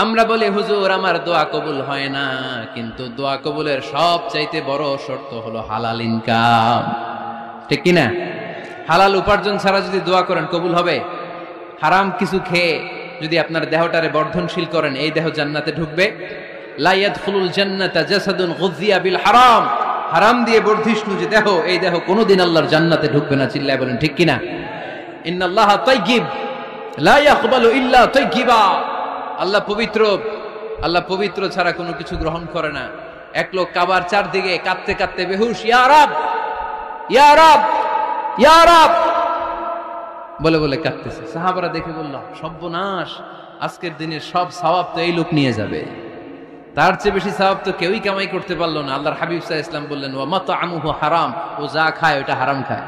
আমরা বলি, হুজুর আমার দোয়া কবুল হয় না, কিন্তু দোয়া কবুলের সবচাইতে বড় শর্ত হলো হালাল ইনকাম। ঠিক কি না? হালাল উপার্জন ছাড়া যদি দোয়া করেন কবুল হবে? হারাম কিছু খেয়ে যদি আপনার দেহটারে বর্ধনশীল করেন, এই দেহ জান্নাতে ঢুকবে? লা ইয়াদখুলুল জান্নাতা জাসাদুন গুযিয়া বিল হারাম। হারাম দিয়ে বর্ধিষ্ণু যে দেহ, এই দেহ কোনোদিন আল্লাহর জান্নাতে ঢুকবে না। চিল্লায় বলেন ঠিক কিনা? ইন্নাল্লাহা তাইয়্যিব লা ইয়াকবালু ইল্লা তাইয়্যিবা। আল্লাহ পবিত্র, আল্লাহ পবিত্র ছাড়া কোনো কিছু গ্রহণ করে না। এক লোক কাবার চারদিকে কাঁদতে কাঁদতে বেহুশ, ইয়া রাব ইয়া রাব ইয়া রাব বলে বলে কাঁদতেছে। সাহাবারা দেখে বলল, সর্বনাশ, আজকের দিনের সব সওয়াব তো এই লোক নিয়ে যাবে, তার চেয়ে বেশি সওয়াব তো কেউই কামাই করতে পারলো না। আল্লাহর হাবিব সাল্লাল্লাহু আলাইহি ওয়াসাল্লাম বললেন, ওয়া মাতআমুহু হারাম, ও যা খায় ওটা হারাম খায়।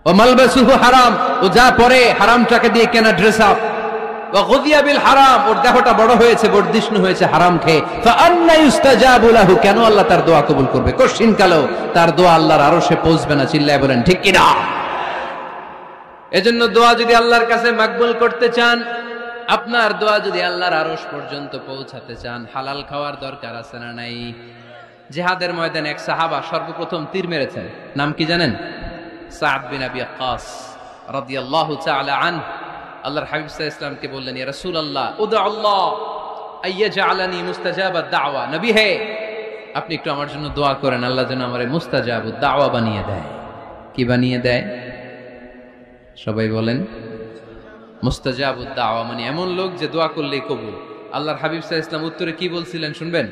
ওয়া মালবাসুহু হারাম, ও যা পরে হারামটাকে দিয়ে কেনা ড্রেস আপ। ওয়া গুযিয়া বিল হারাম, ওর দেহটা বড় হয়েছে, বর্ধিষ্ণু হয়েছে হারাম খেয়ে। ফাআন্না ইউস্তাজাবু লাহু, কেন আল্লাহ তার দোয়া কবুল করবে? কোশ্চিন কালেও তার দোয়া আল্লাহর আরশে পৌঁছবে না। চিল্লায় বলেন ঠিক কিনা? এজন্য দোয়া যদি আল্লাহর কাছে মাকবুল করতে চান, আপনার দোয়া যদি আল্লাহর আরশ পর্যন্ত পৌঁছাতে চান, হালাল খাওয়ার দরকার আছে না নাই? জিহাদের ময়দানে এক সাহাবা সর্বপ্রথম তীর মেরেছেন, নাম কি জানেন? সাদ বিন আবি ওয়াক্কাস রাদিয়াল্লাহু তাআলা আনহু। আল্লাহর হাবিব সাল্লাল্লাহু আলাইহি ওয়াসাল্লামকে বললেন, ইয়া রাসূলুল্লাহ উদু আল্লাহ, আইয়াজআলানি মুস্তাজাবাদ দাওয়া, নবী হে আপনি একটু আমার জন্য দোয়া করেন, আল্লাহ যেন আমারে মুস্তাজাবুদ দাওয়া বানিয়ে দেয়। কি বানিয়ে দেয়? সবাই বলেন মুস্তাজাবুদ দাওয়া মানে এমন লোক যে দোয়া করলেই কবুল। আল্লাহর হাবিব সাল্লাল্লাহু আলাইহি ওয়াসাল্লাম উত্তরে কি বলছিলেন শুনবেন?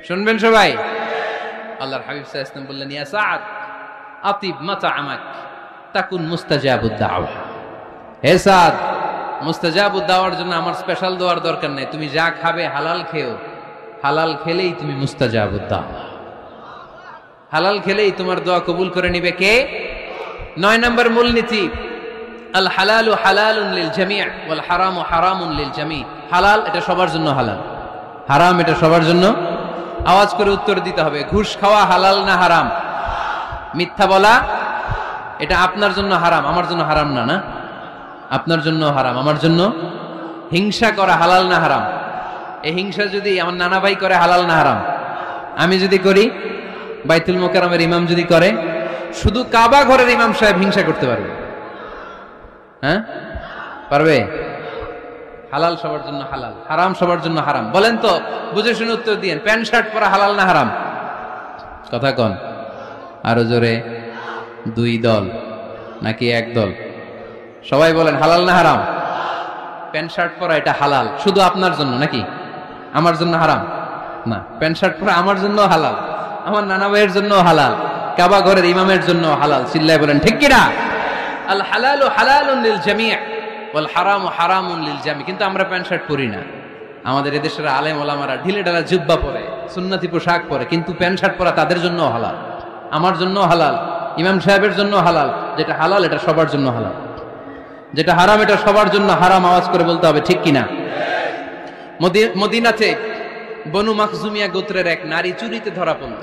শুনবেন সবাই? আল্লাহর হাবিব সাল্লাল্লাহু আলাইহি ওয়াসাল্লাম বললেন, ইয়া সাআদ আতিব মাতাআমাক তাকুন মুস্তাজাবুদ দাওয়া। হে সাদ, মুস্তাজাবুদ দাওয়ার জন্য আমার স্পেশাল দোয়ার দরকার নেই, তুমি যা খাবে হালাল খেও, হালাল খেলেই তুমি মুস্তাজাবুদ দাওয়া। হালাল খেলেই তোমার দোয়া কবুল করে নিবে কে? 9 নম্বর মূলনীতি, আল হালালু হালালুন লিল জামি' ওয়াল হারামু হারামুন লিল জামি'। হালাল এটা সবার জন্য হালাল, হারাম এটা সবার জন্য। আওয়াজ করে উত্তর দিতে হবে, ঘুষ খাওয়া হালাল না হারাম? মিথ্যা বলা এটা আপনার জন্য হারাম, আমার জন্য হারাম না? না, আপনার জন্য হারাম, আমার জন্য। হিংসা করা হালাল না হারাম? এই হিংসা যদি আমার নানা ভাই করে হালাল না হারাম? আমি যদি করি, বাইতুল মুকাররমের ইমাম যদি করে, শুধু কাবা ঘরের ইমাম সাহেব হিংসা করতে পারবে? হ্যাঁ পারবে? হালাল সবার জন্য হালাল, হারাম সবার জন্য হারাম। বলেন তো, বুঝে শুনে উত্তর দিয়েন, প্যান্ট শার্ট পরা হালাল না হারাম? কথা কন আরো জোরে। 2 দল নাকি 1 দল? সবাই বলেন হালাল না হারাম? প্যান্ট শার্ট পরা এটা হালাল শুধু আপনার জন্য নাকি আমার জন্য হারাম? না, প্যান্ট শার্ট পরা আমার জন্য হালাল, আমার নানা ভাইয়ের জন্য হালাল, কাবা ঘরের ইমামের জন্য হালাল। চিল্লায় বলেন ঠিক কিনা? আল হালালু হালালুন লিল জামি' ওয়াল হারামু হারামুন লিল জামি'। কিন্তু আমরা প্যান্ট শার্ট পরি না। আমাদের এদেশের আলেম ওলামারা ঢিলে ঢালা জুব্বা পরে, সুন্নতি পোশাক পরে, কিন্তু প্যান্ট শার্ট পরা তাদের জন্য হালাল, আমার জন্য হালাল, ইমাম সাহেবের জন্য হালাল। যেটা হালাল এটা সবার জন্য হালাল, যেটা হারাম এটা সবার জন্য হারাম। আওয়াজ করে বলতে হবে ঠিক কিনা? মদিনাতে বনু মাখজুমিয়া গোত্রের এক নারী চুরিতে ধরা পড়ল।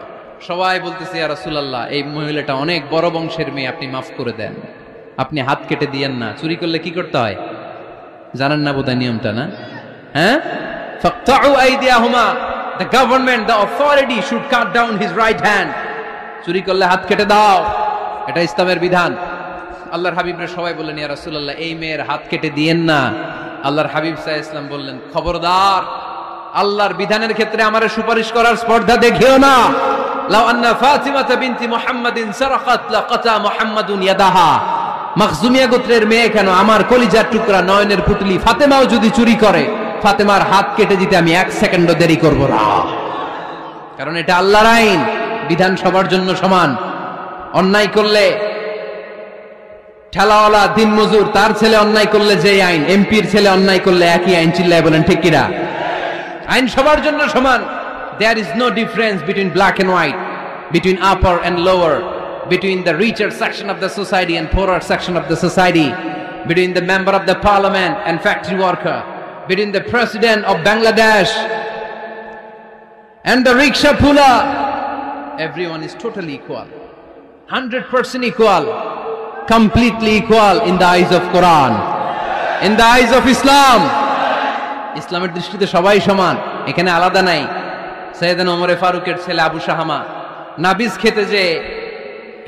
সবাই বলতেছে, ইয়া রাসূলুল্লাহ, এই মহিলাটা অনেক বড় বংশের মেয়ে, আপনি মাফ করে দেন, আপনি হাত কেটে দিয়েন না। চুরি করলে কি করতে হয় জানেন না বোধহয় নিয়মটা? না? হ্যাঁ, ফাকতাউ আইদিয়াহুমা, the government, the authority should cut down his right hand. চুরি করলে হাত কেটে দাও, এটা ইসলামের বিধান। আল্লাহর হাবিবরা সবাই বললেন, ইয়া রাসূলুল্লাহ, এই মেয়ের হাত কেটে দিয়েন না। আল্লাহর হাবিব সাল্লাল্লাহু আলাইহি ওয়াসাল্লাম বললেন, খবরদার, আল্লাহর বিধানের ক্ষেত্রে আমারে সুপারিশ করার স্পর্ধা দেখিও না। লাউ আন্না ফাতিমাতা বিনতি মুহাম্মাদিন সারাকাত লাকাতা মুহাম্মাদুন ইয়াদাহা। মাখজুমিয়া গোত্রের মেয়ে কেন, আমার কলিজার টুকরা নয়নের পুতলি ফাতেমাও যদি চুরি করে, ফাতেমার হাত কেটে দিতে আমি 1 সেকেন্ডও দেরি করব না। কারণ এটা আল্লাহর আইন, বিধান সবার জন্য সমান। অন্যায় করলে ঠেলাওয়ালা দিনমজুর তার ছেলে অন্যায় করলে যে আইন, এমপির ছেলে অন্যায় করলে একই আইন। চিল্লায় বলেন ঠিক কিনা? আইন সবার জন্য সমান। There is no difference between black and white, between upper and lower, between the richer section of the society and poorer section of the society, between the member of the parliament and factory worker, between the president of Bangladesh and the rickshaw puller. Everyone is totally equal, 100% equal, completely equal in the eyes of Quran, in the eyes of Islam. ইসলামের দৃষ্টিতে সবাই সমান, এখানে আলাদা নাই। সাইয়েদনা ওমর ফারুকের ছেলে আবু শাহামা নাবিজ খেতে যে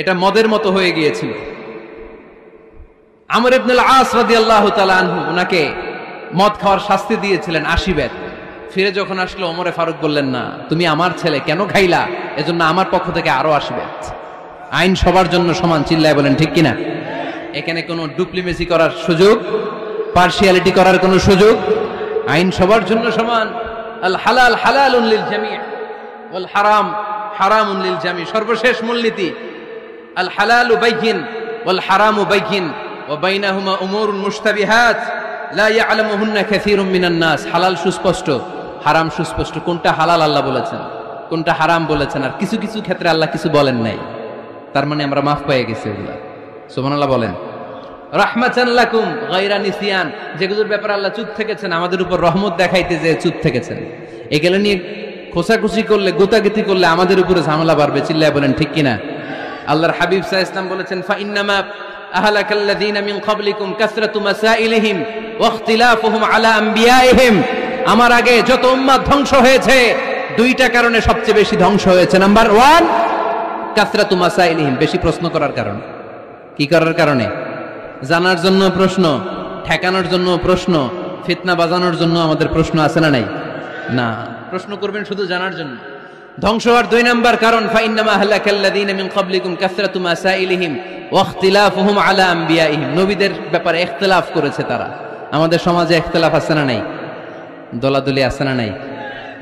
এটা মদের মতো হয়ে গিয়েছিল। আমর ইবনে আল আস রাদিয়াল্লাহু তাআলা আনহু ওনাকে মদ খাওয়ার শাস্তি দিয়েছিলেন 80 বেত। ফিরে যখন আসলো, ওমরে ফারুক বললেন, না, তুমি আমার ছেলে কেন খাইলা, এজন্য আমার পক্ষ থেকে আরো 80 বেত। আইন সবার জন্য সমান। চিল্লায় বলেন ঠিক কিনা? এখানে কোনো ডুপ্লিমেসি করার সুযোগ, পার্সিয়ালিটি করার কোনো সুযোগ, আইন সবার জন্য সমান। আল হালাল হালালুন লিল জামি' ওয়াল হারাম হারামুন লিল জামি'। সর্বশেষ মূলনীতি, আল হালালু বাইয়িন ওয়াল হারামু বাইয়িন ওয়া বাইনাহুমা উমুরুন মুশতাবিহাত লা ইয়ালামুহুন্না কাসীরুম মিনান নাস। হালাল সুস্পষ্ট, হারাম সুস্পষ্ট। কোনটা হালাল আল্লাহ বলেছেন, কোনটা হারাম বলেছেন, আর কিছু কিছু ক্ষেত্রে আল্লাহ কিছু বলেন নাই, তার মানে আমরা মাফ পেয়ে গেছি ওগুলা। সুবহানাল্লাহ বলেন। রাহমাতান লাকুম গায়রা নিসিয়ান, যেগুলোর ব্যাপারে আল্লাহ চুপ থেকেছেন, আমাদের উপর রহমত দেখাইতে যে চুপ থেকেছেন। এগুলো নিয়ে খোসাখুসি করলে, গোতাগিতি করলে আমাদের উপরে ঝামেলা বাড়বে। চিল্লায় বলেন ঠিক কিনা? আল্লাহর হাবিব সাল্লাল্লাহু আলাইহি ওয়াসাল্লাম বলেছেন, ফা ইন্নামা আহলাকাল্লাযীনা মিন ক্বাবলিকুম কাসরাতু মাসাইলিহিম ওয়া ইখতিলাফুহুম আলা আমবিয়াইহিম। আমার আগে যত উম্মাত ধ্বংস হয়েছে, 2টা কারণে সবচেয়ে বেশি ধ্বংস হয়েছে। নাম্বার 1, কাসরাতু মাসাইলিহিম, বেশি প্রশ্ন করার কারণে। কি করার কারণে? জানার জন্য প্রশ্ন, ঠেকানোর জন্য প্রশ্ন, ফিতনা বাজানোর জন্য আমাদের প্রশ্ন আছে না নাই? না, প্রশ্ন করবেন শুধু জানার জন্য। ধ্বংস হওয়ার 2 নাম্বার কারণ ফাইন্নামা হালাকাল্লাযীনা মিন ক্বাবলিকুম কাসরাতু মাসাইলিহিম ওয়া ইখতিলাফুহুম আলা আমবিয়াইহিম। নবীদের ব্যাপারে ইখতিলাফ করেছে তারা। আমাদের সমাজে ইখতিলাফ আছে না নাই? দলাদলি আছে না নাই?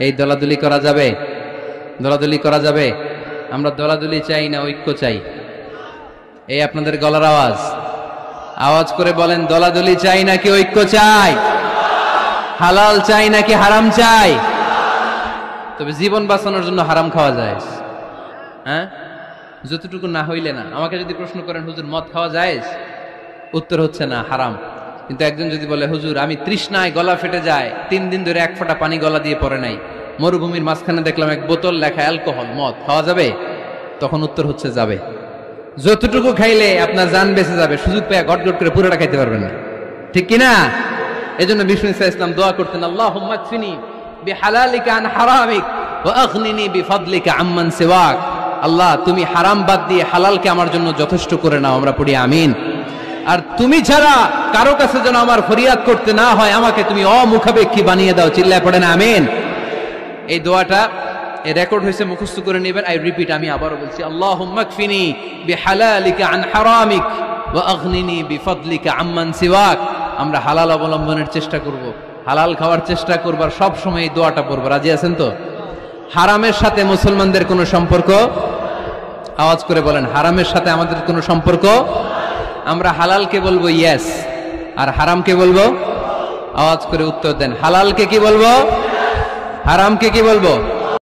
এই দলাদলি করা যাবে? দলাদলি করা যাবে? আমরা দলাদলি চাই না ঐক্য চাই? এই আপনাদের গলার আওয়াজ, আওয়াজ করে বলেন, দলাদলি চাই নাকি ঐক্য চাই? হালাল চাই নাকি হারাম চাই? তবে জীবন বাঁচানোর জন্য হারাম খাওয়া যায়, হ্যাঁ, যতটুকু না হইলে না। আমাকে যদি প্রশ্ন করেন হুজুর মদ খাওয়া যায়, উত্তর হচ্ছে না, হারাম। কিন্তু একজন যদি বলে হুজুর আমি তৃষ্ণায় গলা ফেটে যায়, 3 দিন ধরে 1 ফোঁটা পানি গলা দিয়ে পড়ে নাই, মরুভূমির মাঝখানে দেখলাম 1 বোতল লেখা অ্যালকোহল, মদ খাওয়া যাবে? তখন উত্তর হচ্ছে যাবে। যতটুকু খাইলে আপনার জান বেঁচে যাবে, সুযোগ পেয়ে গট গট করে পুরোটা খাইতে পারবেন না, ঠিক কিনা? এজন্য বিষ্ণু ইসলাম দোয়া করতেন, আল্লাহুম্মা কফিনি বিহালালিকা আন হারামিক ওয়া আগনিনি বিফাদলিকা আম্মান সিওয়াক। আল্লাহ তুমি হারাম বাদ দিয়ে হালালকে আমার জন্য যথেষ্ট করে নাও। আমরা পড়ি আমিন। আর তুমি ছাড়া কারো কাছে যেন আমার ফরিয়াদ করতে না হয়, আমাকে তুমি অমুখাপেক্ষী বানিয়ে দাও। চিল্লায় পড়েন আমিন। এই দোয়াটা এই রেকর্ড হয়েছে, মুখস্থ করে নেবেন। আই রিপিট, আমি আবারও বলছি, আল্লাহুম্মা কফিনি বিহালালিকা আন হারামিক ওয়া আগনিনি বিফাদলিকা আম্মান সিওয়াক। আমরা হালাল অবলম্বনের চেষ্টা করব, হালাল খাওয়ার চেষ্টা করব, আর সব সময় এই দোয়াটা পড়ব। রাজি আছেন তো? হারামের সাথে মুসলমানদের কোনো সম্পর্ক? আওয়াজ করে বলেন, হারামের সাথে আমাদের কোনো সম্পর্ক? আমরা হালালকে বলবো ইয়েস, আর হারামকে বলবো? আওয়াজ করে উত্তর দেন, হালালকে কি বলবো, হারামকে কি বলবো?